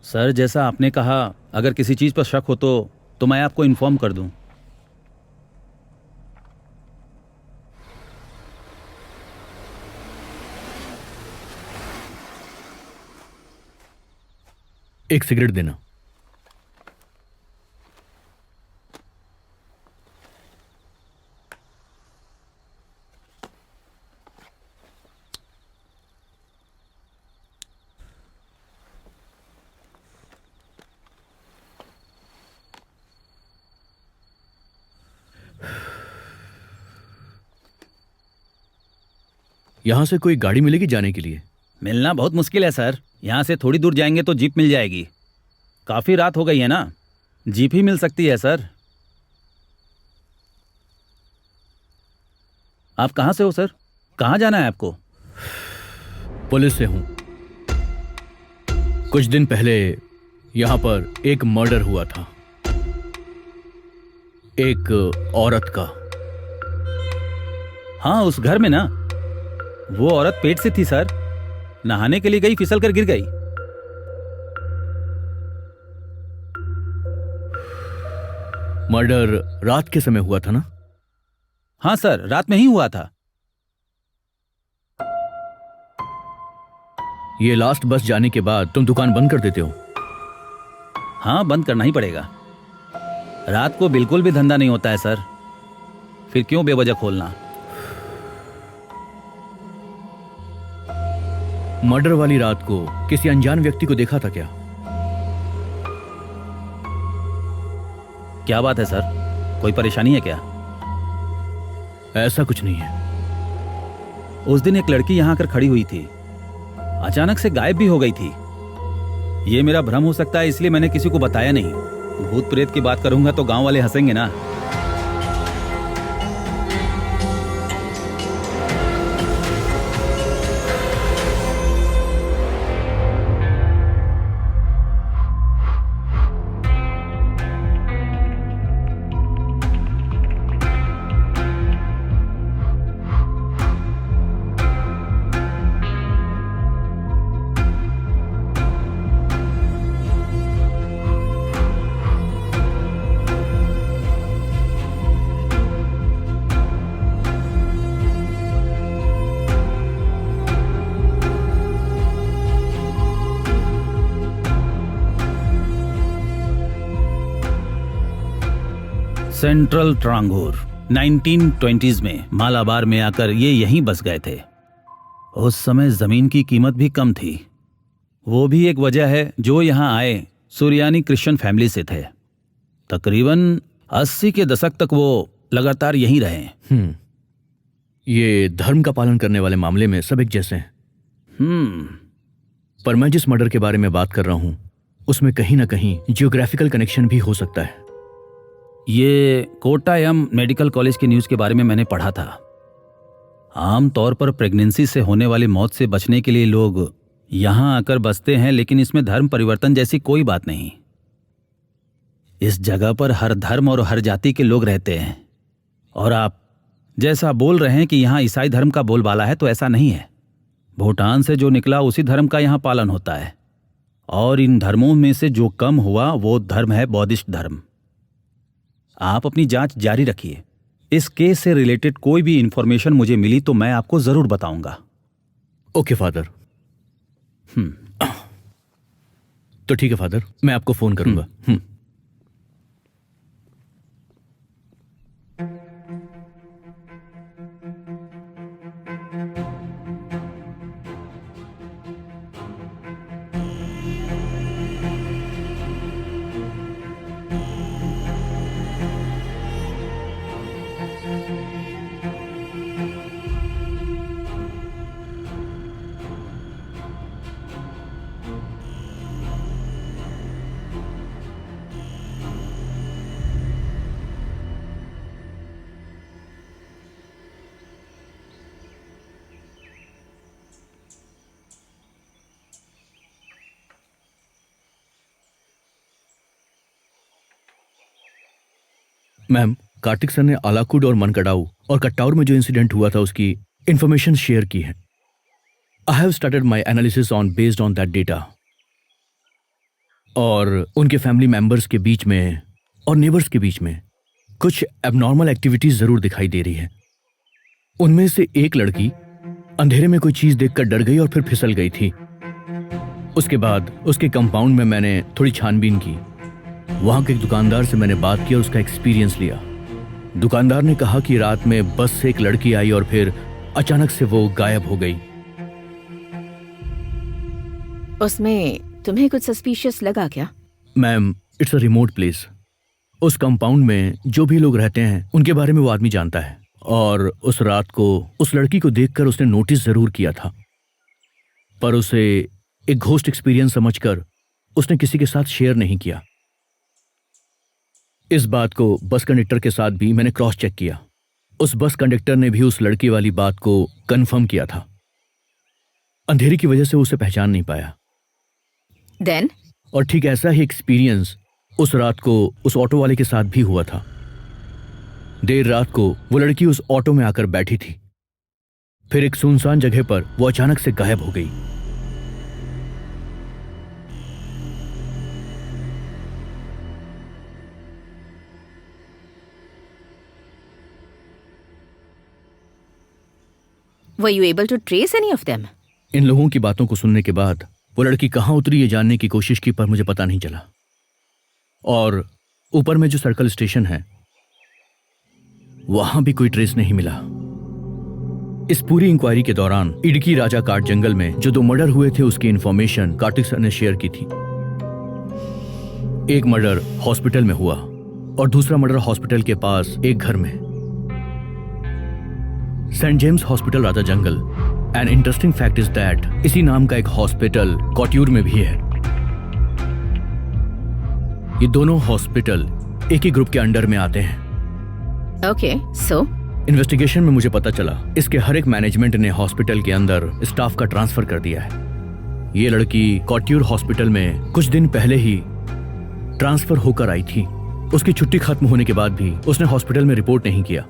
सर, जैसा आपने कहा, अगर किसी चीज़ पर शक हो तो मैं आपको इन्फॉर्म कर दूं। एक सिगरेट देना। यहां से कोई गाड़ी मिलेगी जाने के लिए? मिलना बहुत मुश्किल है सर। यहाँ से थोड़ी दूर जाएंगे तो जीप मिल जाएगी। काफ़ी रात हो गई है ना, जीप ही मिल सकती है सर। आप कहाँ से हो सर? कहाँ जाना है आपको? पुलिस से हूं। कुछ दिन पहले यहां पर एक मर्डर हुआ था, एक औरत का। हाँ, उस घर में ना, वो औरत पेट से थी सर, नहाने के लिए गई, फिसल कर गिर गई। मर्डर रात के समय हुआ था ना? हाँ सर, रात में ही हुआ था। ये लास्ट बस जाने के बाद तुम दुकान बंद कर देते हो? हाँ, बंद करना ही पड़ेगा। रात को बिल्कुल भी धंधा नहीं होता है सर, फिर क्यों बेवजह खोलना। मर्डर वाली रात को किसी अनजान व्यक्ति को देखा था क्या? क्या बात है सर, कोई परेशानी है क्या? ऐसा कुछ नहीं है। उस दिन एक लड़की यहां आकर खड़ी हुई थी, अचानक से गायब भी हो गई थी। ये मेरा भ्रम हो सकता है, इसलिए मैंने किसी को बताया नहीं। भूत प्रेत की बात करूंगा तो गांव वाले हंसेंगे ना। सेंट्रल ट्रांगोर 1920s में मालाबार में आकर ये यहीं बस गए थे। उस समय जमीन की कीमत भी कम थी। वो भी एक वजह है जो यहाँ आए सूर्यानी क्रिश्चियन फैमिली से थे। तकरीबन 80 के दशक तक वो लगातार यहीं रहे। ये धर्म का पालन करने वाले मामले में सब एक जैसे हैं। पर मैं जिस मर्डर के बारे में बात कर रहा हूं उसमें कहीं ना कहीं जियोग्राफिकल कनेक्शन भी हो सकता है। ये कोट्टायम मेडिकल कॉलेज के न्यूज़ के बारे में मैंने पढ़ा था। आमतौर पर प्रेगनेंसी से होने वाली मौत से बचने के लिए लोग यहाँ आकर बसते हैं, लेकिन इसमें धर्म परिवर्तन जैसी कोई बात नहीं। इस जगह पर हर धर्म और हर जाति के लोग रहते हैं। और आप जैसा बोल रहे हैं कि यहाँ ईसाई धर्म का बोलबाला है, तो ऐसा नहीं है। भूटान से जो निकला उसी धर्म का यहाँ पालन होता है, और इन धर्मों में से जो कम हुआ वो धर्म है बौद्धिस्ट धर्म। आप अपनी जांच जारी रखिए। इस केस से रिलेटेड कोई भी इंफॉर्मेशन मुझे मिली तो मैं आपको जरूर बताऊंगा। Okay father. तो ठीक है फादर, मैं आपको फोन करूंगा। मैम, कार्तिक सर ने आलाकुड और मनकडाऊ और कट्टाउर में जो इंसिडेंट हुआ था उसकी इंफॉर्मेशन शेयर की है। I have started my analysis on based on that data. और उनके फैमिली मेंबर्स के बीच में और नेबर्स के बीच में कुछ एबनॉर्मल एक्टिविटीज जरूर दिखाई दे रही है। उनमें से एक लड़की अंधेरे में कोई चीज देखकर डर गई और फिर फिसल गई थी। उसके बाद उसके कंपाउंड में मैंने थोड़ी छानबीन की। वहां के एक दुकानदार से मैंने बात की और उसका एक्सपीरियंस लिया। दुकानदार ने कहा कि रात में बस से एक लड़की आई और फिर अचानक से वो गायब हो गई। उसमें तुम्हें कुछ सस्पिशियस लगा क्या? Ma'am, it's a remote place. उस कंपाउंड में जो भी लोग रहते हैं उनके बारे में वो आदमी जानता है। और उस रात को उस लड़की को देखकर उसने नोटिस जरूर किया था, पर उसे एक घोस्ट एक्सपीरियंस समझकर उसने किसी के साथ शेयर नहीं किया। इस बात को बस कंडक्टर के साथ भी मैंने क्रॉस चेक किया। उस बस कंडक्टर ने भी उस लड़की वाली बात को कंफर्म किया था। अंधेरे की वजह से उसे पहचान नहीं पाया। देन? और ठीक ऐसा ही एक्सपीरियंस उस रात को उस ऑटो वाले के साथ भी हुआ था। देर रात को वो लड़की उस ऑटो में आकर बैठी थी, फिर एक सुनसान जगह पर वो अचानक से गायब हो गई। Were you able to trace any of them? इन लोगों की बातों को सुनने के बाद वो लड़की कहां उतरी ये जानने की कोशिश की, पर मुझे पता नहीं चला। और ऊपर में जो सर्कल स्टेशन है वहां भी कोई ट्रेस नहीं मिला। इस पूरी इंक्वायरी के दौरान इडकी राजा काट जंगल में जो 2 मर्डर हुए थे उसकी इंफॉर्मेशन कार्तिक सर ने शेयर की थी। एक मर्डर हॉस्पिटल में हुआ और दूसरा मर्डर हॉस्पिटल के पास एक घर में, सेंट जेम्स हॉस्पिटल राजा जंगल। An interesting fact is that इसी नाम का एक हॉस्पिटल कॉट्यूर में भी है। ये दोनों हॉस्पिटल एक ही ग्रुप के अंडर में आते हैं। Okay, so? इन्वेस्टिगेशन में मुझे पता चला इसके हर एक मैनेजमेंट ने हॉस्पिटल के अंदर स्टाफ का ट्रांसफर कर दिया है। ये लड़की कॉट्यूर हॉस्पिटल में कुछ दिन पहले ही ट्रांसफर होकर आई थी। उसकी छुट्टी खत्म होने के बाद भी उसने हॉस्पिटल में रिपोर्ट नहीं किया।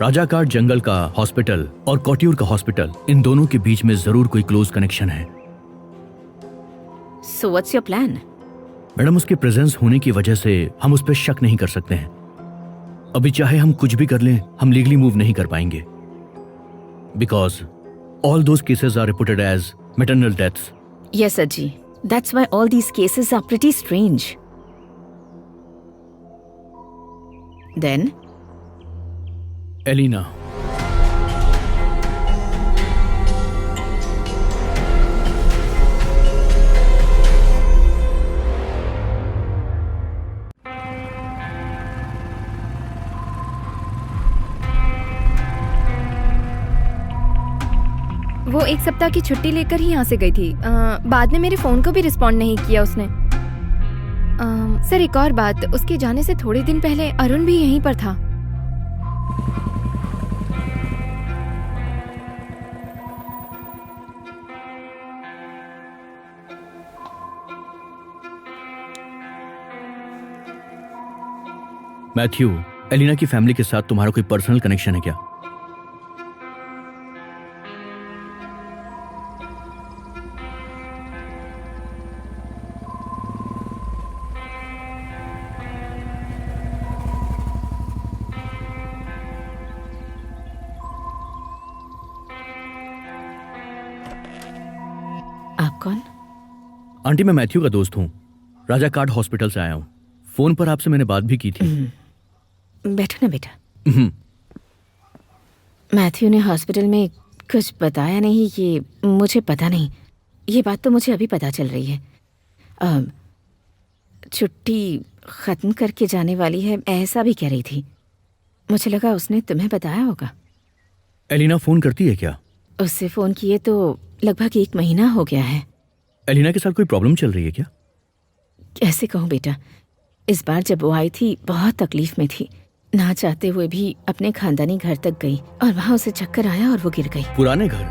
राजा काट जंगल का हॉस्पिटल और कॉट्यूर का हॉस्पिटल, इन दोनों के बीच में जरूर कोई क्लोज कनेक्शन है। So what's your plan? Madam, उसके प्रेजेंस होने की वजह से हम उस पर शक नहीं कर सकते हैं। अभी चाहे हम कुछ भी कर लें, हम लीगली मूव नहीं कर पाएंगे, because all those cases are reported as maternal deaths. Yes, Ajji. That's why all these cases are pretty strange. Then? Elina, वो 1 सप्ताह की छुट्टी लेकर ही यहाँ से गई थी। बाद में मेरे फोन को भी रिस्पॉन्ड नहीं किया उसने। सर, एक और बात, उसके जाने से थोड़े दिन पहले अरुण भी यहीं पर था। मैथ्यू, एलिना की फैमिली के साथ तुम्हारा कोई पर्सनल कनेक्शन है क्या? आप कौन? आंटी, मैं मैथ्यू का दोस्त हूँ। राजा काट हॉस्पिटल से आया हूँ। फोन पर आपसे मैंने बात भी की थी। बैठो ना बेटा। मैथ्यू ने हॉस्पिटल में कुछ बताया नहीं, ये मुझे पता नहीं। ये बात तो मुझे अभी पता चल रही है। छुट्टी ख़त्म करके जाने वाली है, ऐसा भी कह रही थी। मुझे लगा उसने तुम्हें बताया होगा। एलिना फ़ोन करती है क्या? उससे फ़ोन किए तो लगभग 1 महीना हो गया है। एलिना के साथ कोई प्रॉब्लम चल रही है क्या? कैसे कहूँ बेटा, इस बार जब वो आई थी बहुत तकलीफ में थी। ना चाहते हुए भी अपने खानदानी घर तक गई और वहां उसे चक्कर आया और वो गिर गई। पुराने घर?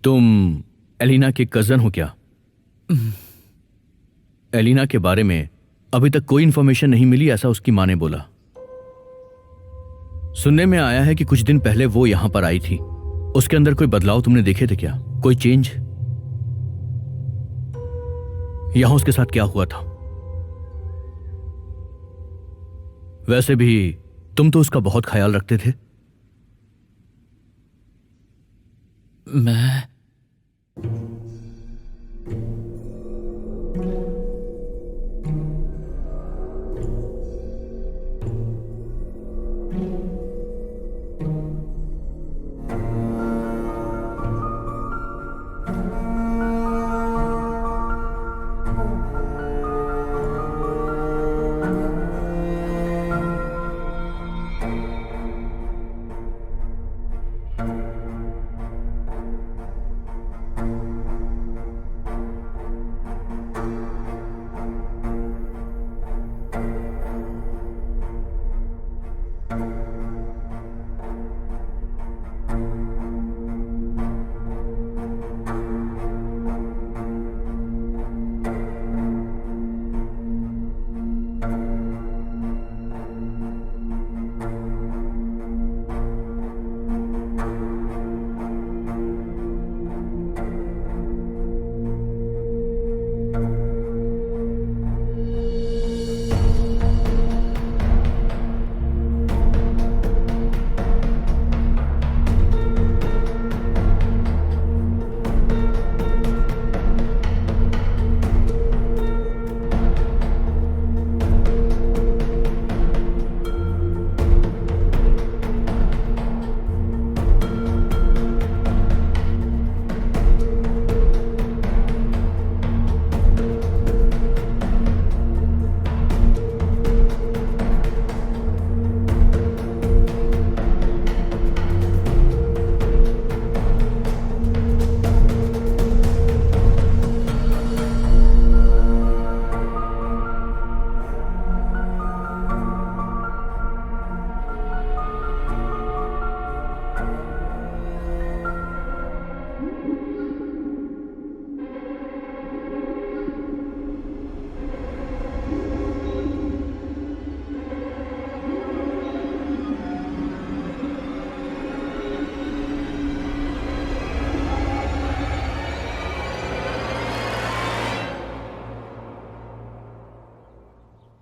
तुम एलिना के कजन हो क्या? एलिना के बारे में अभी तक कोई इंफॉर्मेशन नहीं मिली, ऐसा उसकी माँ ने बोला। सुनने में आया है कि कुछ दिन पहले वो यहां पर आई थी। उसके अंदर कोई बदलाव तुमने देखे थे क्या? कोई चेंज? यहां उसके साथ क्या हुआ था? वैसे भी तुम तो उसका बहुत ख्याल रखते थे। मैं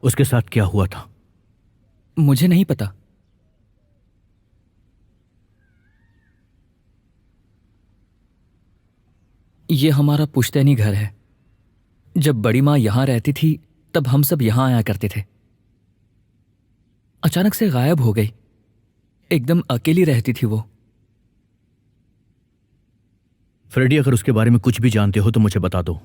उसके साथ क्या हुआ था? मुझे नहीं पता। ये हमारा पुश्तैनी घर है। जब बड़ी माँ यहां रहती थी तब हम सब यहां आया करते थे। अचानक से गायब हो गई। एकदम अकेली रहती थी वो। फ्रेडी, अगर उसके बारे में कुछ भी जानते हो तो मुझे बता दो।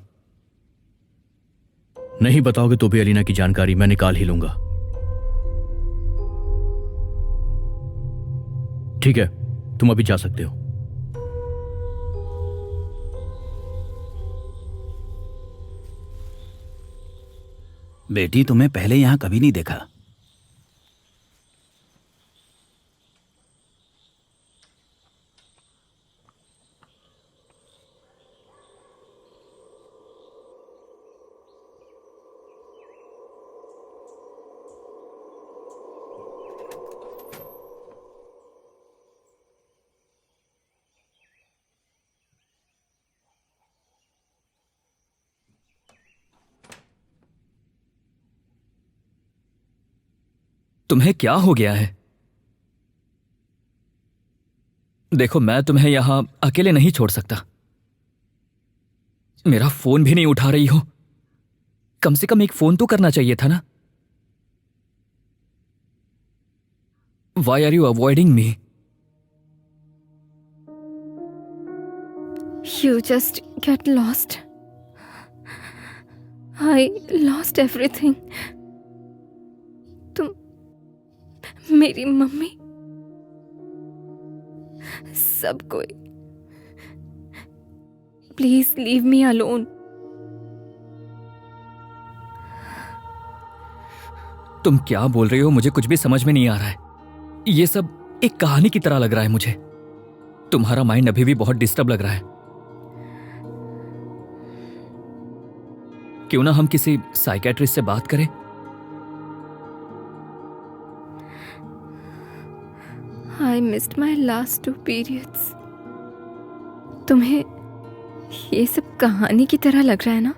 नहीं बताओगे तो भी एलिना की जानकारी मैं निकाल ही लूंगा। ठीक है, तुम अभी जा सकते हो। बेटी, तुम्हें पहले यहां कभी नहीं देखा। तुम्हें क्या हो गया है? देखो, मैं तुम्हें यहां अकेले नहीं छोड़ सकता। मेरा फोन भी नहीं उठा रही हो। कम से कम एक फोन तो करना चाहिए था ना। Why are you avoiding me? You just get lost. I lost everything. तुम मेरी मम्मी, सब कोई। Please leave me alone. तुम क्या बोल रही हो? मुझे कुछ भी समझ में नहीं आ रहा है। ये सब एक कहानी की तरह लग रहा है मुझे। तुम्हारा माइंड अभी भी बहुत डिस्टर्ब लग रहा है। क्यों ना हम किसी साइकेट्रिस्ट से बात करें? I missed my last 2 periods. तुम्हें ये सब कहानी की तरह लग रहा है ना?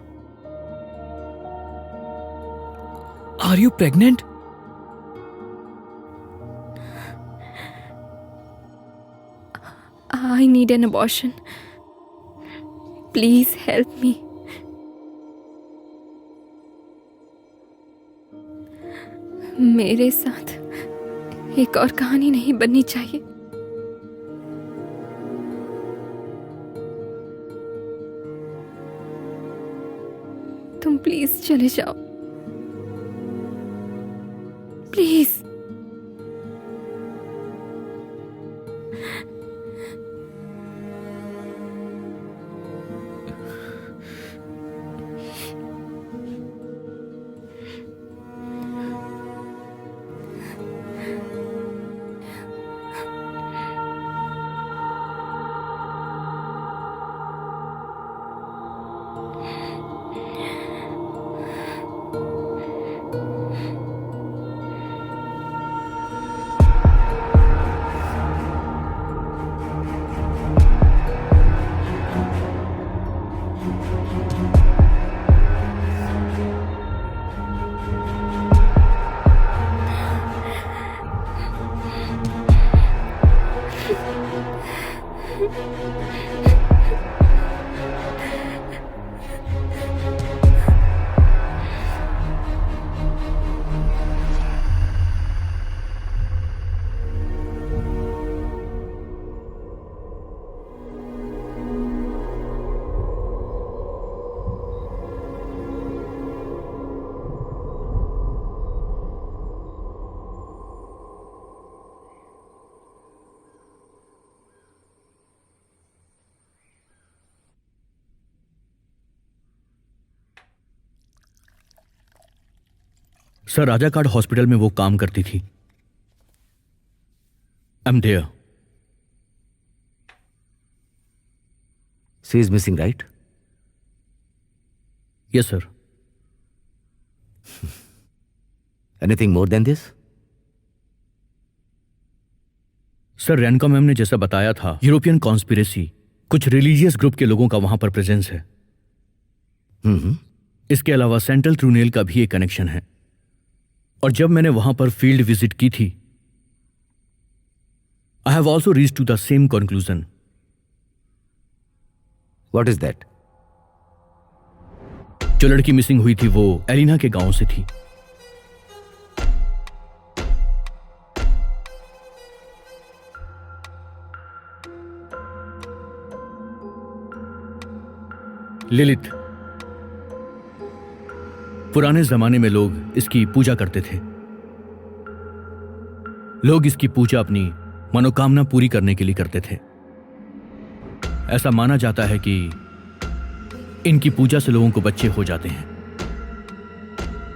Are you pregnant? I need an abortion. Please help me. मेरे साथ एक और कहानी नहीं बननी चाहिए। तुम प्लीज चले जाओ, please. Sir, Raja card hospital में वो काम करती थी। I am there. She is missing, right? Yes sir. Anything more than this? Sir, Renka ma'am ने जैसा बताया था, यूरोपियन कॉन्स्पिरेसी, कुछ रिलीजियस ग्रुप के लोगों का वहां पर प्रेजेंस है। इसके अलावा सेंट्रल ट्रूनेल का भी एक कनेक्शन है। और जब मैंने वहां पर फील्ड विजिट की थी, I have also reach to the same conclusion. What is that? जो लड़की मिसिंग हुई थी वो एलिना के गांव से थी। लिलित। पुराने जमाने में लोग इसकी पूजा करते थे। लोग इसकी पूजा अपनी मनोकामना पूरी करने के लिए करते थे। ऐसा माना जाता है कि इनकी पूजा से लोगों को बच्चे हो जाते हैं।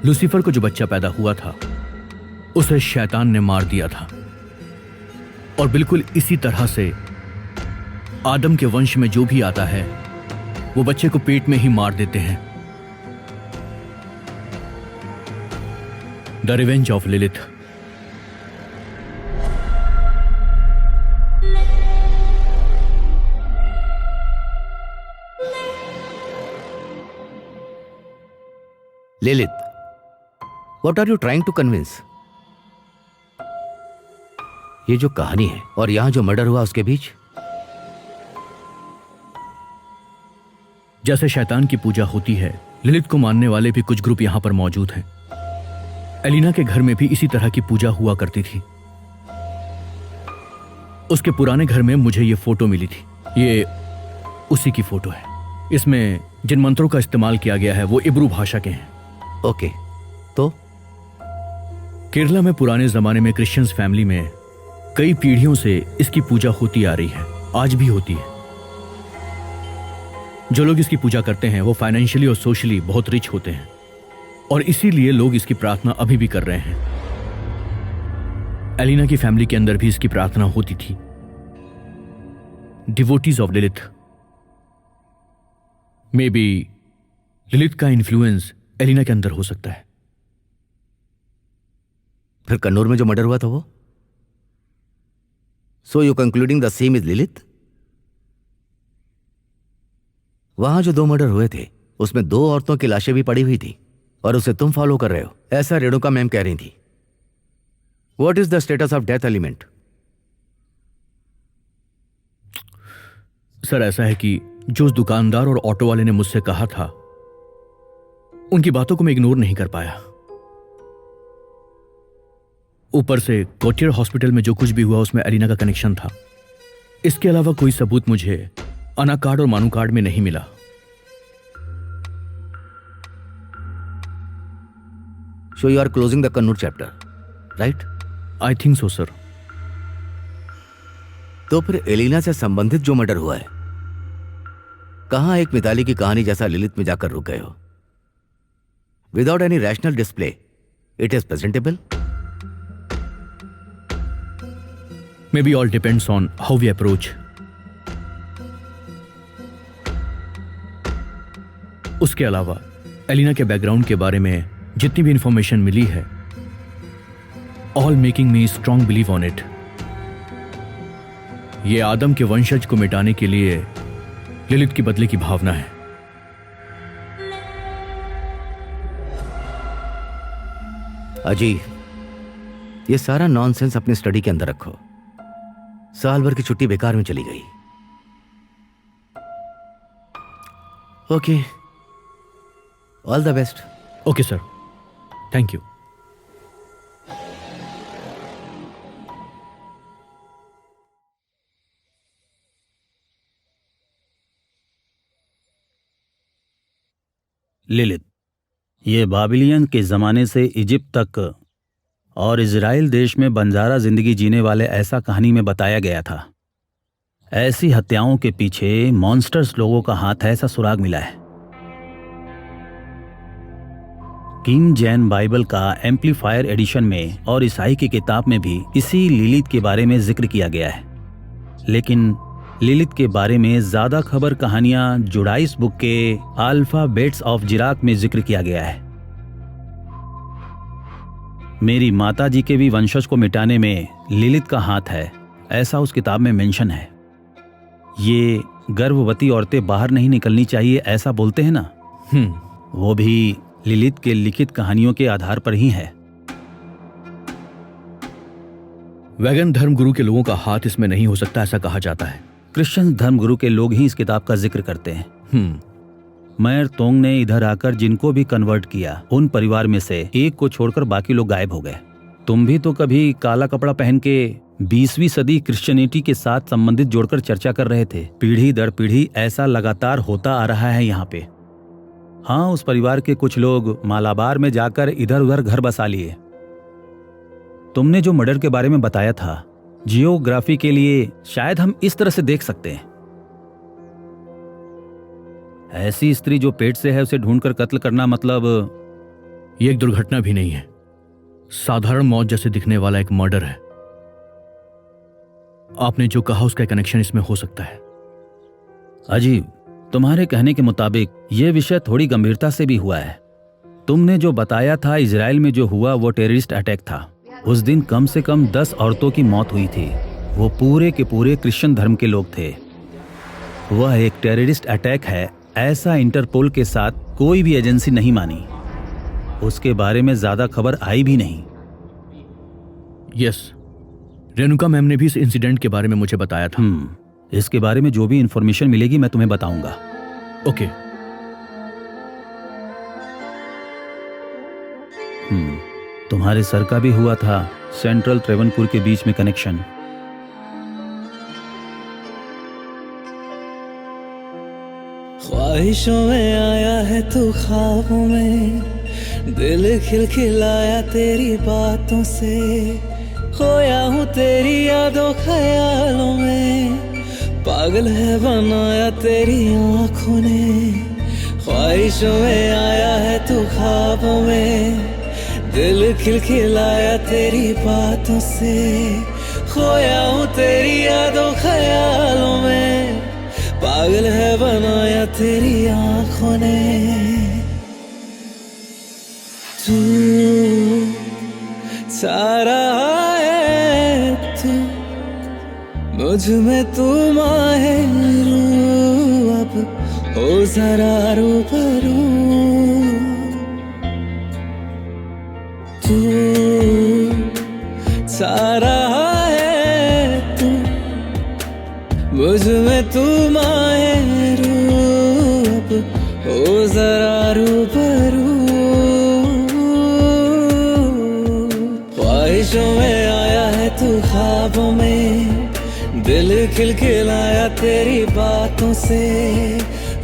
लूसीफर को जो बच्चा पैदा हुआ था, उसे शैतान ने मार दिया था। और बिल्कुल इसी तरह से आदम के वंश में जो भी आता है, वो बच्चे को पेट में ही मार देते हैं। The revenge of Lilith. Lilith, what are you trying to convince? ये जो कहानी है और यहां जो मर्डर हुआ उसके बीच? जैसे शैतान की पूजा होती है, लिलिथ को मानने वाले भी कुछ ग्रुप यहां पर मौजूद हैं। एलिना के घर में भी इसी तरह की पूजा हुआ करती थी। उसके पुराने घर में मुझे ये फोटो मिली थी। ये उसी की फोटो है। इसमें जिन मंत्रों का इस्तेमाल किया गया है वो इब्रू भाषा के हैं। ओके, तो केरला में पुराने जमाने में क्रिश्चियंस फैमिली में कई पीढ़ियों से इसकी पूजा होती आ रही है, आज भी होती है। जो लोग इसकी पूजा करते हैं वो फाइनेंशियली और सोशली बहुत रिच होते हैं, और इसीलिए लोग इसकी प्रार्थना अभी भी कर रहे हैं। एलिना की फैमिली के अंदर भी इसकी प्रार्थना होती थी। Devotees of Lilith. Maybe Lilith का इन्फ्लुएंस एलिना के अंदर हो सकता है। फिर कन्नौर में जो मर्डर हुआ था वो? So you concluding the same is Lilith? वहां जो 2 मर्डर हुए थे उसमें 2 औरतों की लाशें भी पड़ी हुई थी और उसे तुम फॉलो कर रहे हो, ऐसा रेणुका मैम कह रही थी। What is the status of death element? Sir ऐसा है कि जो उस दुकानदार और ऑटो वाले ने मुझसे कहा था उनकी बातों को मैं इग्नोर नहीं कर पाया। ऊपर से कोटियर हॉस्पिटल में जो कुछ भी हुआ उसमें एलिना का कनेक्शन था। इसके अलावा कोई सबूत मुझे अना कार्ड और मानू कार्ड में नहीं मिला। So you are closing the Kannur chapter, right? I think so sir. तो फिर एलिना से संबंधित जो मर्डर हुआ है, कहां एक मिताली की कहानी जैसा लिलित में जाकर रुक गए हो? Without any rational display it is presentable? Maybe all depends on how we approach. उसके अलावा एलिना के बैकग्राउंड के बारे में जितनी भी इंफॉर्मेशन मिली है, all making me strong believe on it. ये आदम के वंशज को मिटाने के लिए लिलित की बदले की भावना है। अजी, ये सारा नॉनसेंस अपनी स्टडी के अंदर रखो। साल भर की छुट्टी बेकार में चली गई। Okay, all the best. Okay sir, thank you. Lilith, ये बाबिलियन के ज़माने से इजिप्ट तक और इज़राइल देश में बंजारा जिंदगी जीने वाले ऐसा कहानी में बताया गया था। ऐसी हत्याओं के पीछे मॉन्स्टर्स लोगों का हाथ है, ऐसा सुराग मिला है। किंग जैन बाइबल का एम्पलीफायर एडिशन में और ईसाई की किताब में भी इसी लिलित के बारे में जिक्र किया गया है। लेकिन लिलित के बारे में ज्यादा खबर कहानियां जुडाइस बुक के अल्फाबेट्स ऑफ जिराक में जिक्र किया गया है। मेरी माताजी के भी वंशज को मिटाने में लिलित का हाथ है, ऐसा उस किताब में मेंशन है। ये गर्भवती औरतें बाहर नहीं निकलनी चाहिए, ऐसा बोलते हैं ना, वो भी लिलित के लिखित कहानियों के आधार पर ही है। वैगन धर्मगुरु के लोगों का हाथ इसमें नहीं हो सकता, ऐसा कहा जाता है। क्रिश्चियन धर्मगुरु के लोग ही इस किताब का जिक्र करते हैं। मैर तोंग ने इधर आकर जिनको भी कन्वर्ट किया, उन परिवार में से एक को छोड़कर बाकी लोग गायब हो गए। तुम भी तो कभी काला कपड़ा पहन के 20वीं सदी क्रिश्चियनिटी के साथ संबंधित जोड़कर चर्चा कर रहे थे। पीढ़ी दर पीढ़ी ऐसा लगातार होता आ रहा है यहाँ पे। हाँ, उस परिवार के कुछ लोग मालाबार में जाकर इधर उधर घर बसा लिए। तुमने जो मर्डर के बारे में बताया था, जियोग्राफी के लिए शायद हम इस तरह से देख सकते हैं। ऐसी स्त्री जो पेट से है उसे ढूंढकर कत्ल करना, मतलब ये एक दुर्घटना भी नहीं है, साधारण मौत जैसे दिखने वाला एक मर्डर है। आपने जो कहा उसका कनेक्शन इसमें हो सकता है। अजीब, तुम्हारे कहने के मुताबिक यह विषय थोड़ी गंभीरता से भी हुआ है। तुमने जो बताया था इजराइल में जो हुआ वो टेररिस्ट अटैक था। उस दिन कम से कम 10 औरतों की मौत हुई थी। वो पूरे के पूरे क्रिश्चियन धर्म के लोग थे। वह एक टेररिस्ट अटैक है, ऐसा इंटरपोल के साथ कोई भी एजेंसी नहीं मानी। उसके बारे में ज्यादा खबर आई भी नहीं। यस, रेणुका मैम ने भी इस इंसिडेंट के बारे में मुझे बताया था। इसके बारे में जो भी इंफॉर्मेशन मिलेगी मैं तुम्हें बताऊंगा। ओके। तुम्हारे सर का भी हुआ था सेंट्रल ट्रेवनपुर के बीच में कनेक्शन। ख्वाहिशों में आया है तू ख्वाबों में, दिल खिलखिलाया तेरी बातों से, खोया हूँ तेरी यादों ख्यालों में, पागल है बनाया तेरी आँखों ने। ख्वाहिशों में आया है तू ख्वाबों में, दिल खिलखिलाया तेरी बातों से, खोया हूँ तेरी यादों ख्यालों में, पागल है बनाया तेरी आँखों ने। तू सारा है तू, मुझ में तू माहिर, अब हो जरा रूबरू। तू सारा है तू, मुझ में तू माहिर, अब हो जरा रूबरू। ख्वाहिशों में आया है तू, ख्वाबों में दिल खिलखिलाया तेरी बातों से।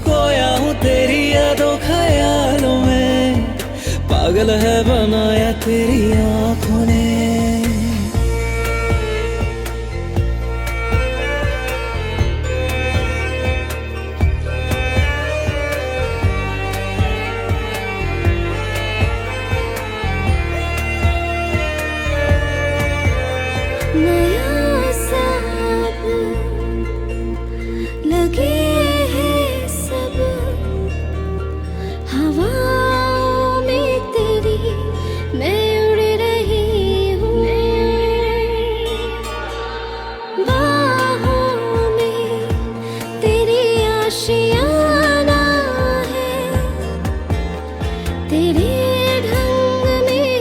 खोया हूँ तेरी यादों ख्यालों में, पागल है बनाया तेरी आंखों ने। नया साब लगे हैं सब, हवाओं में तेरी मैं उड़ रही हूँ। बाहों में तेरी आशियाना है, तेरे ढंग में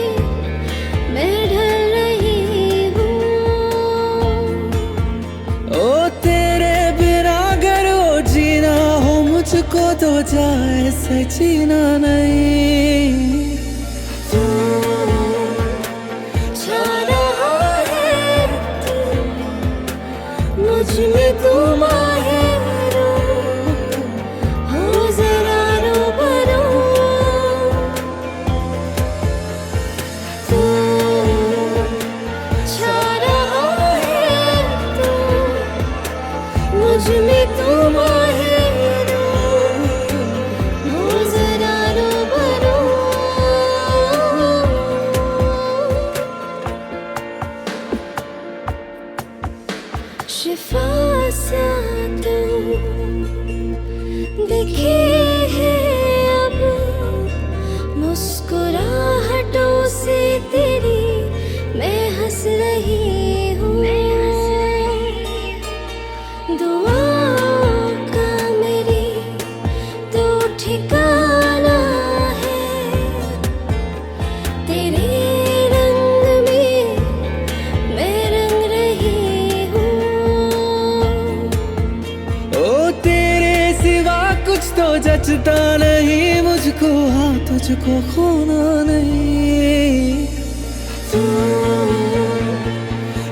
मैं ढल रही हूँ। ओ तेरे बिना अगर वो जीना हो मुझको तो जाए से जीना नहीं। तू छा रहा है तू, मुझ में तू माहिर, हो जरा रूबरू। तू छा रहा है तू, मुझ में तू माहिर, हो जरा रूबरू। शिफा सा तू दिखे है अब, मुस्कुराहटों से तेरी मैं हंस रही हूँ। दुआओं का मेरी तो ठिकाना है, तेरे रंग में मैं रंग रही हूँ। ओ तेरे सिवा कुछ तो जचता नहीं मुझको, हाँ तुझको खोना नहीं। तू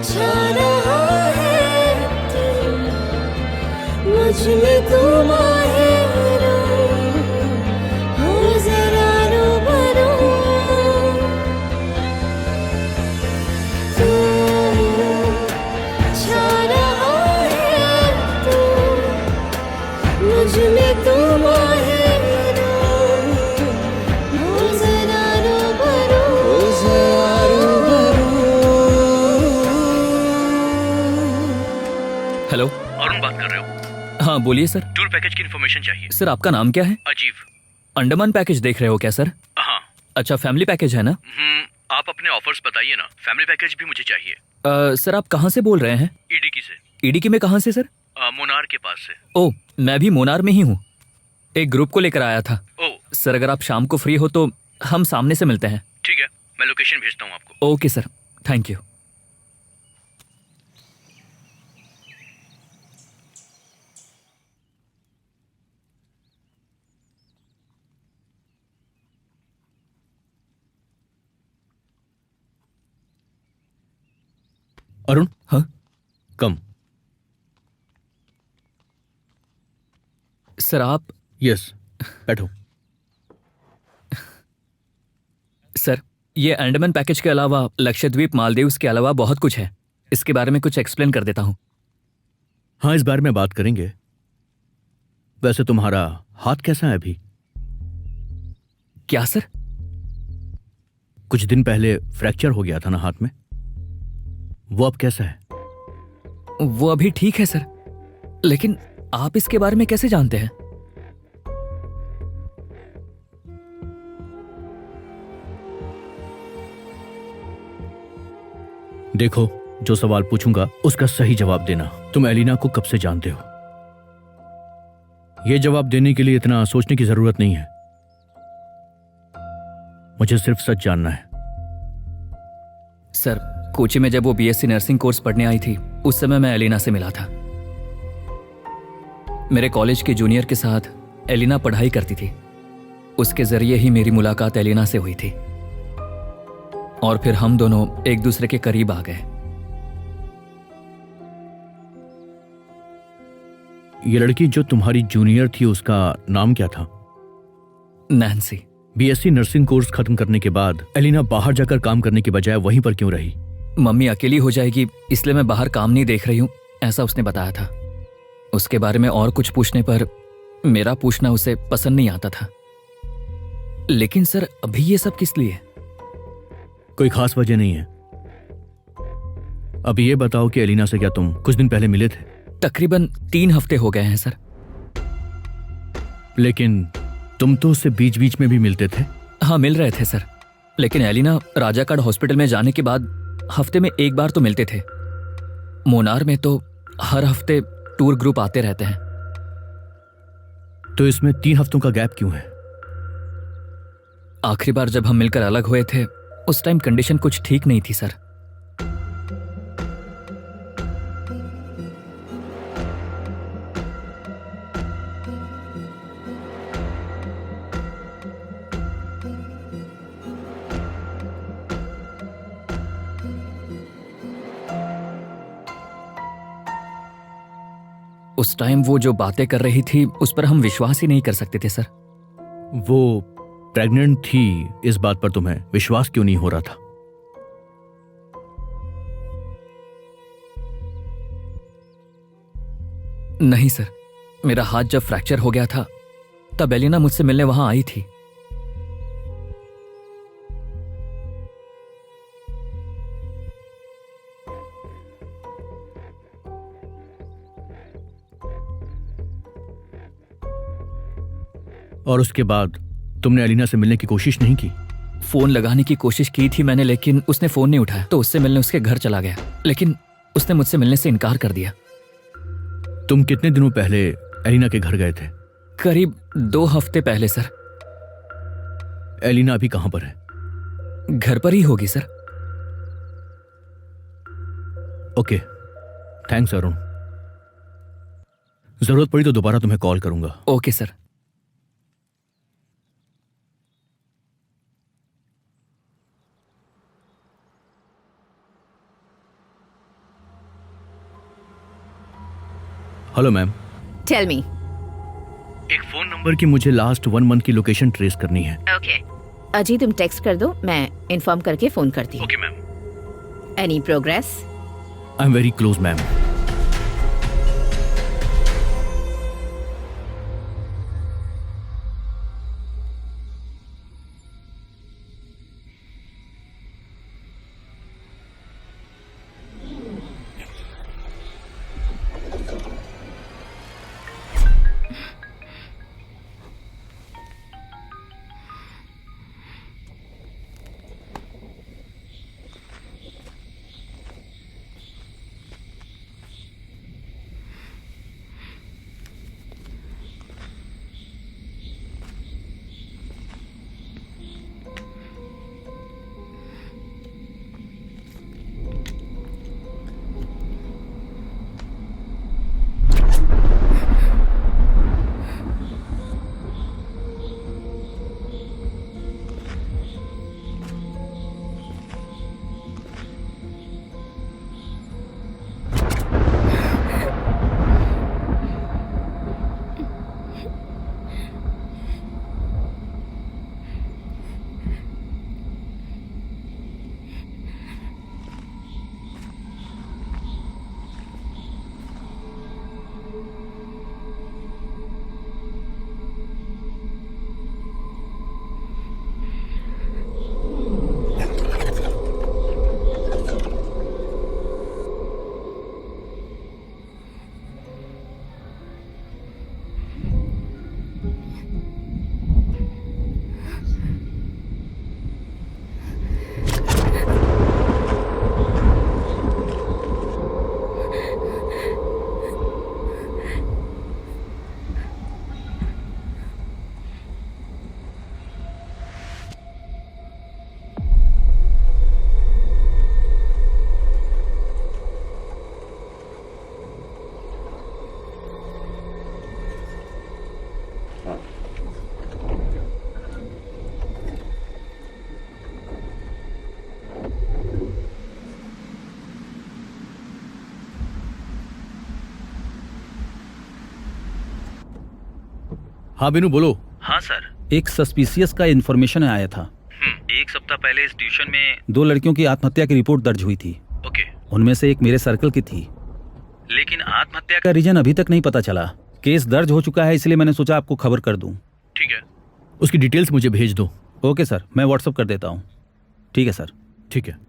छा रहा है तू, मुझ में तू माहिर, हो जरा रूबरू। तू छा रहा है तू, मुझ में तू माहिर, हो जरा रूबरू। ओ जरा रूबरू। हेलो। अरुण बात कर रहे हो? हाँ बोलिए सर। टूर पैकेज की इन्फॉर्मेशन चाहिए। सर आपका नाम क्या है? अजीब। अंडमान पैकेज देख रहे हो क्या सर? हाँ। अच्छा फैमिली पैकेज है ना? आप अपने ऑफर्स बताइए ना, फैमिली पैकेज भी मुझे चाहिए। सर आप कहाँ से बोल रहे हैं? ईडीकी से। ईडीकी में कहाँ से सर? मुनार के पास से। ओ मैं भी मुनार में ही हूँ, एक ग्रुप को लेकर आया था। ओ सर अगर आप शाम को फ्री हो तो हम सामने से मिलते हैं। ठीक है, मैं लोकेशन भेजता हूँ आपको। Okay sir, thank you. Arun, हाँ कम। सर आप। यस, बैठो। सर ये अंडमान पैकेज के अलावा लक्षद्वीप मालदीव्स के अलावा बहुत कुछ है, इसके बारे में कुछ एक्सप्लेन कर देता हूँ। हाँ, इस बारे में बात करेंगे। वैसे तुम्हारा हाथ कैसा है अभी? क्या सर? कुछ दिन पहले फ्रैक्चर हो गया था ना हाथ में, वो अब कैसा है? वो अभी ठीक है सर, लेकिन आप इसके बारे में कैसे जानते हैं? देखो, जो सवाल पूछूंगा उसका सही जवाब देना। तुम एलिना को कब से जानते हो? यह जवाब देने के लिए इतना सोचने की जरूरत नहीं है। मुझे सिर्फ सच जानना है। सर, कोची में जब वो बीएससी नर्सिंग कोर्स पढ़ने आई थी, उस समय मैं एलिना से मिला था। मेरे कॉलेज के जूनियर के साथ एलिना पढ़ाई करती थी। उसके जरिए ही मेरी मुलाकात एलिना से हुई थी और फिर हम दोनों एक दूसरे के करीब आ गए। ये लड़की जो तुम्हारी जूनियर थी, उसका नाम क्या था? नैन्सी। बीएससी नर्सिंग कोर्स खत्म करने के बाद एलिना बाहर जाकर काम करने के बजाय वहीं पर क्यों रही? मम्मी अकेली हो जाएगी इसलिए मैं बाहर काम नहीं देख रही हूं, ऐसा उसने बताया था। उसके बारे में और कुछ पूछने पर मेरा पूछना उसे पसंद नहीं आता था। लेकिन सर, अभी ये सब किस लिए? कोई खास वजह नहीं है। अब ये बताओ कि एलिना से क्या तुम कुछ दिन पहले मिले थे? तकरीबन 3 हफ्ते हो गए हैं सर। लेकिन तुम तो उससे बीच बीच में भी मिलते थे। हाँ, मिल रहे थे सर, लेकिन एलिना राजाकाड़ हॉस्पिटल में जाने के बाद हफ्ते में एक बार तो मिलते थे। मोनार में तो हर हफ्ते टूर ग्रुप आते रहते हैं। तो इसमें 3 हफ्तों का गैप क्यों है? आखिरी बार जब हम मिलकर अलग हुए थे, उस टाइम कंडीशन कुछ ठीक नहीं थी सर। उस टाइम वो जो बातें कर रही थी उस पर हम विश्वास ही नहीं कर सकते थे सर। वो प्रेग्नेंट थी, इस बात पर तुम्हें विश्वास क्यों नहीं हो रहा था? नहीं सर, मेरा हाथ जब फ्रैक्चर हो गया था तब एलिना मुझसे मिलने वहां आई थी। और उसके बाद तुमने एलिना से मिलने की कोशिश नहीं की? फोन लगाने की कोशिश की थी मैंने, लेकिन उसने फोन नहीं उठाया, तो उससे मिलने उसके घर चला गया। लेकिन उसने मुझसे मिलने से इनकार कर दिया। तुम कितने दिनों पहले एलिना के घर गए थे? करीब 2 हफ्ते पहले सर। एलिना अभी कहां पर है? घर पर ही होगी सर। Okay, thanks Arun. जरूरत पड़ी तो दोबारा तुम्हें कॉल करूंगा। Okay sir. Hello ma'am. Tell me. एक फोन नंबर की मुझे लास्ट 1 मंथ की लोकेशन ट्रेस करनी है। ओके। अजी, तुम टेक्स्ट कर दो, मैं इन्फॉर्म करके फोन करती हूँ। Okay ma'am. Any progress? I am very close ma'am. हाँ बिनू बोलो। हाँ सर। एक सस्पिशियस का इन्फॉर्मेशन आया था। एक सप्ताह पहले इस ट्यूशन में 2 लड़कियों की आत्महत्या की रिपोर्ट दर्ज हुई थी। ओके। उनमें से एक मेरे सर्कल की थी। लेकिन आत्महत्या का रीजन अभी तक नहीं पता चला। केस दर्ज हो चुका है, इसलिए मैंने सोचा आपको खबर कर दूं। ठीक है। उसकी डिटेल्स मुझे भेज दो। ओके सर, मैं व्हाट्सअप कर देता हूँ। ठीक है सर। ठीक है।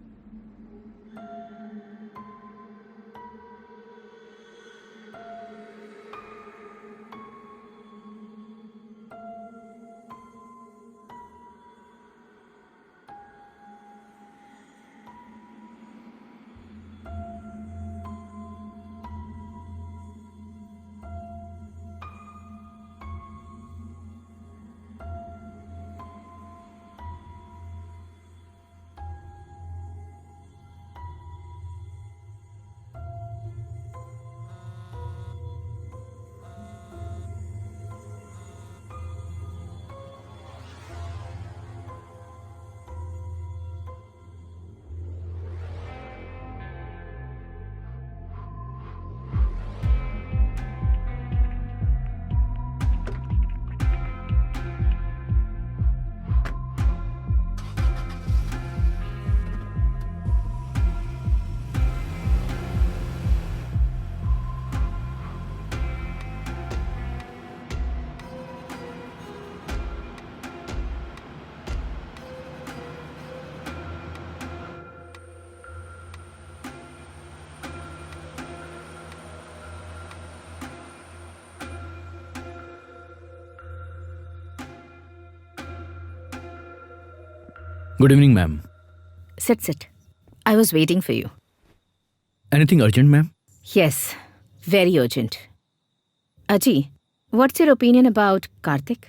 Good evening, ma'am. Sit. I was waiting for you. Anything urgent, ma'am? Yes, very urgent. Aji, what's your opinion about Karthik?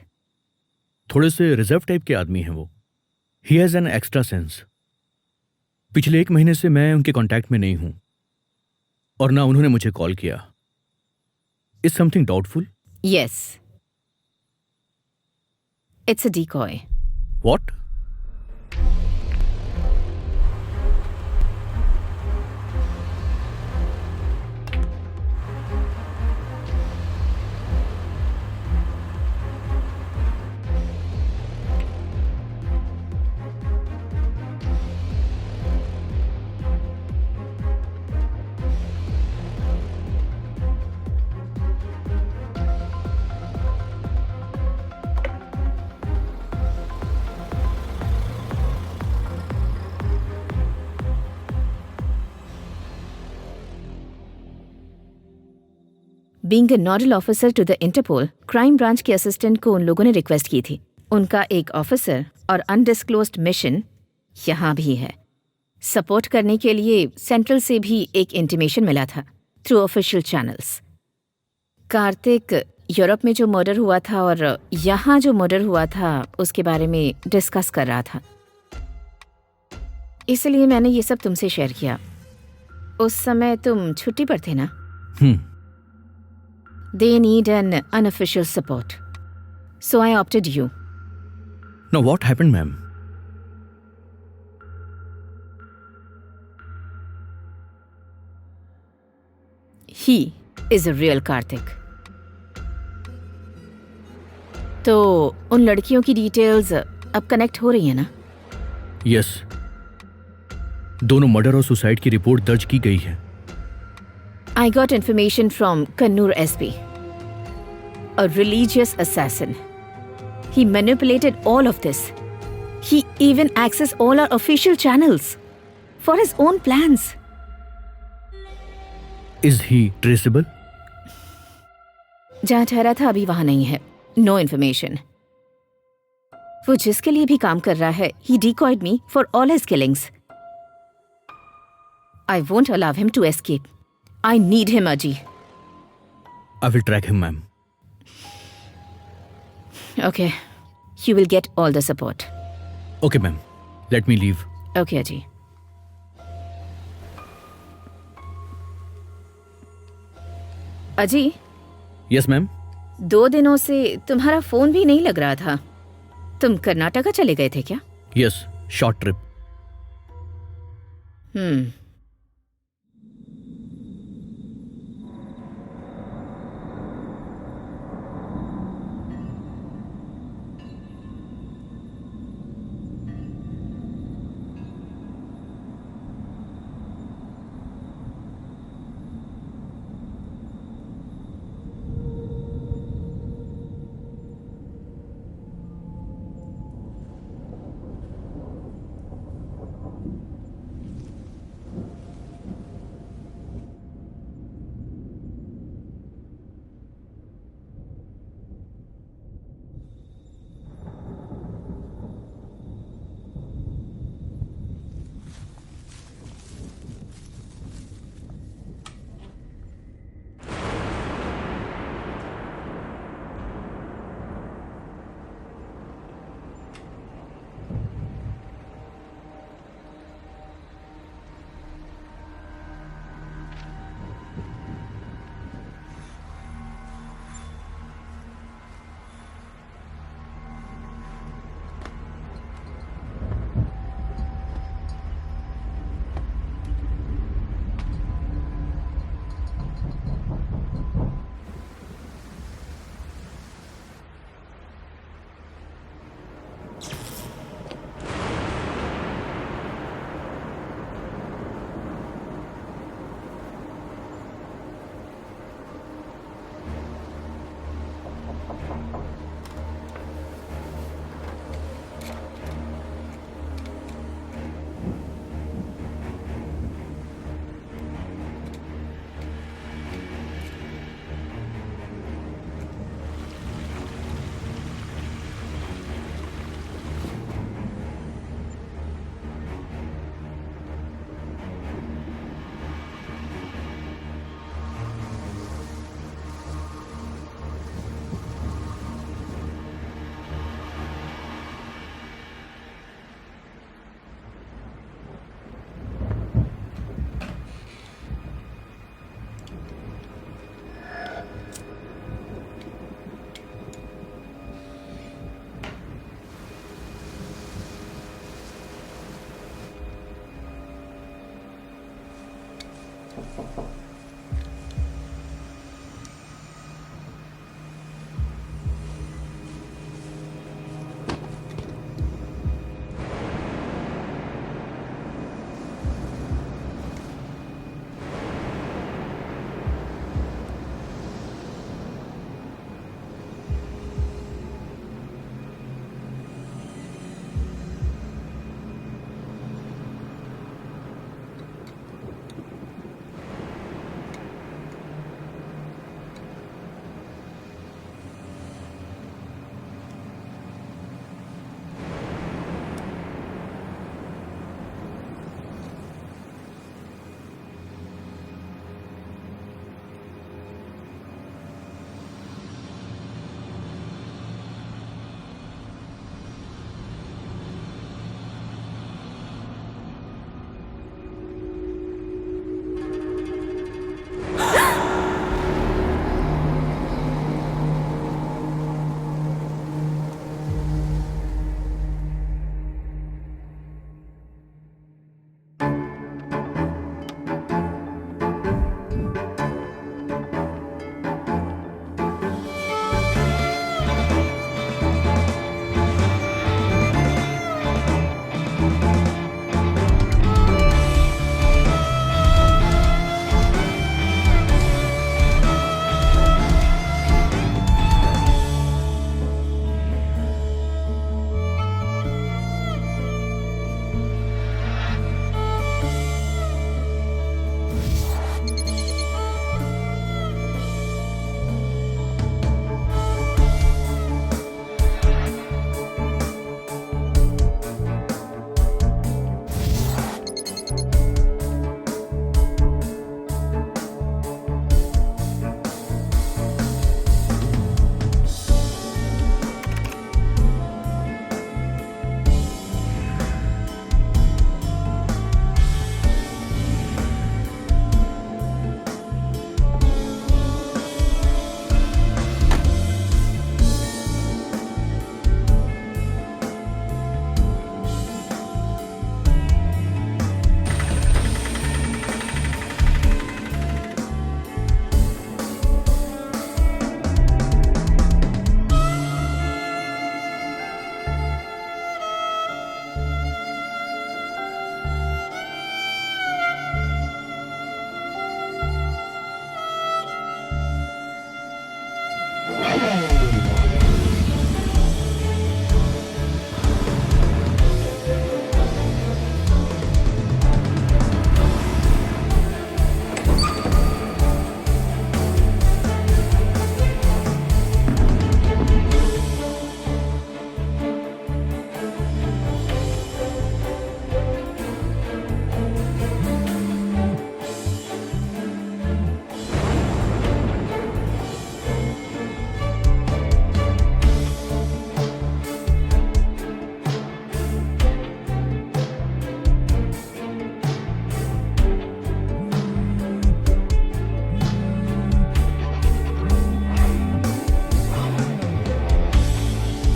थोड़े से रिजर्व टाइप के आदमी हैं वो। He has an extra sense. पिछले 1 महीने से मैं उनके कांटेक्ट में नहीं हूं और ना उन्होंने मुझे कॉल किया। Is something doubtful? Yes. It's a decoy. What? Being a nodal officer to the Interpol, crime branch के असिस्टेंट को उन लोगों ने रिक्वेस्ट की थी। उनका एक ऑफिसर और अनडिस्क्लोज्ड मिशन यहाँ भी है। सपोर्ट करने के लिए सेंट्रल से भी एक इंटीमेशन मिला था through official channels. Kartik Europe में जो मर्डर हुआ था और यहाँ जो मर्डर हुआ था उसके बारे में डिस्कस कर रहा था, इसलिए मैंने ये सब तुमसे शेयर किया। उस समय तुम छुट्टी पर थे ना? They need an unofficial support. So I opted you. Now what happened, ma'am? He is a real Karthik. तो उन लड़कियों की डिटेल्स अब कनेक्ट हो रही है ना? यस, दोनों मर्डर और सुसाइड की रिपोर्ट दर्ज की गई है। I got information from Kannur SP, a religious assassin. He manipulated all of this. He even accessed all our official channels for his own plans. Is he traceable? जहाँ ठहरा था अभी वहाँ नहीं है। No information. वो जिसके लिए भी काम कर रहा है, he decoyed me for all his killings. I won't allow him to escape. I need him, Aji. I will track him, ma'am. Okay. You will get all the support. Okay, ma'am. Let me leave. Okay, Aji. अजी? Yes, ma'am. 2 दिनों से तुम्हारा phone भी नहीं लग रहा था। तुम कर्नाटका चले गए थे क्या? Yes, short trip.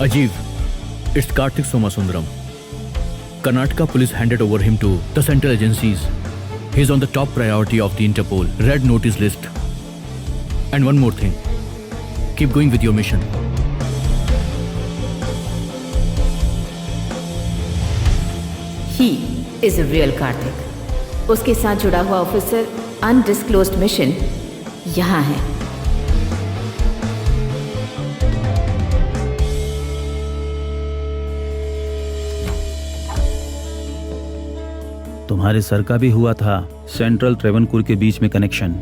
Ajiv, it's Karthik Somasundaram. Karnataka police handed over him to the central agencies. He's on the top priority of the Interpol red notice list. And one more thing. Keep going with your mission. He is a real Karthik. उसके साथ जुड़ा हुआ officer undisclosed mission यहाँ है. तुम्हारे sir का भी हुआ था सेंट्रल ट्रेवनकोर के बीच में कनेक्शन.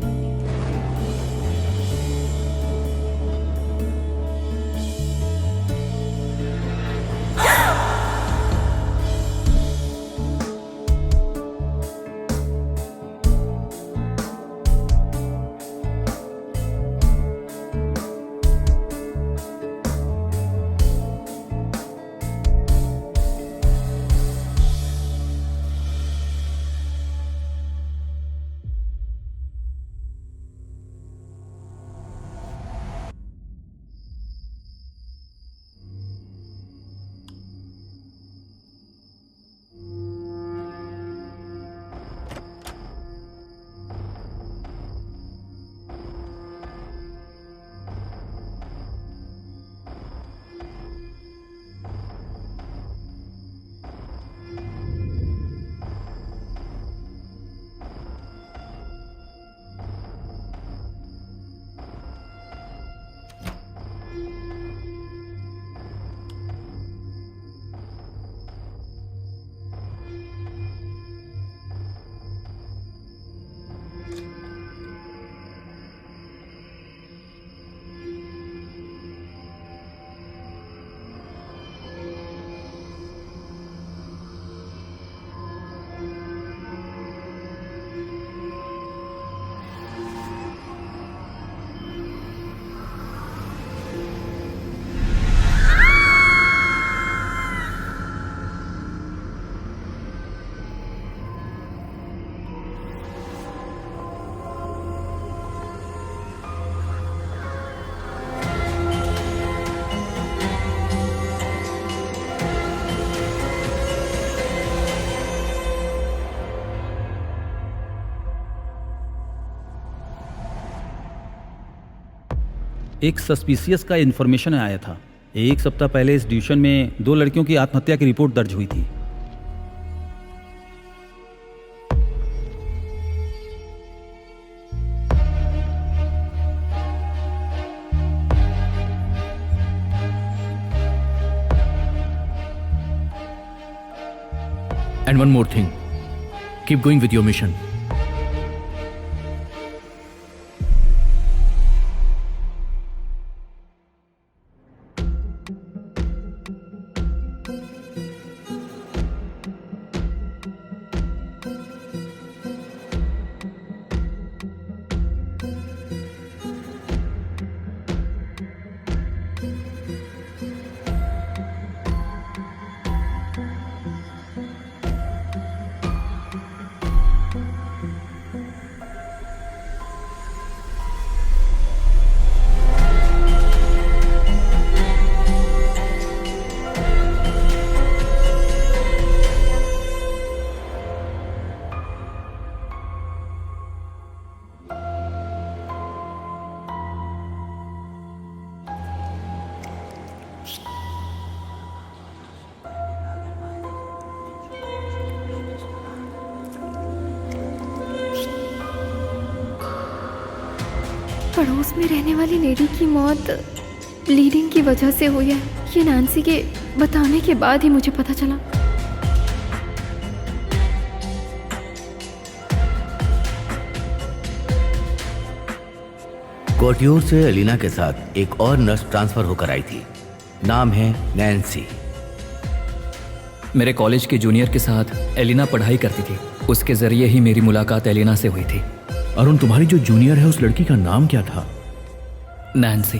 एक सस्पिशियस का इन्फॉर्मेशन आया था। एक सप्ताह पहले इस ट्यूशन में 2 लड़कियों की आत्महत्या की रिपोर्ट दर्ज हुई थी। And one more thing. Keep going with your mission. पड़ोस में रहने वाली लेडी की मौत ब्लीडिंग की वजह से हुई है। ये नैन्सी के बताने के बाद ही मुझे पता चला। कोट्यूर से एलिना के साथ एक और नर्स ट्रांसफर होकर आई थी। नाम है नैन्सी। मेरे कॉलेज के जूनियर के साथ एलिना पढ़ाई करती थी। उसके जरिए ही मेरी मुलाकात एलिना से हुई थी। अरुण, तुम्हारी जो जूनियर है उस लड़की का नाम क्या था? नैन्सी।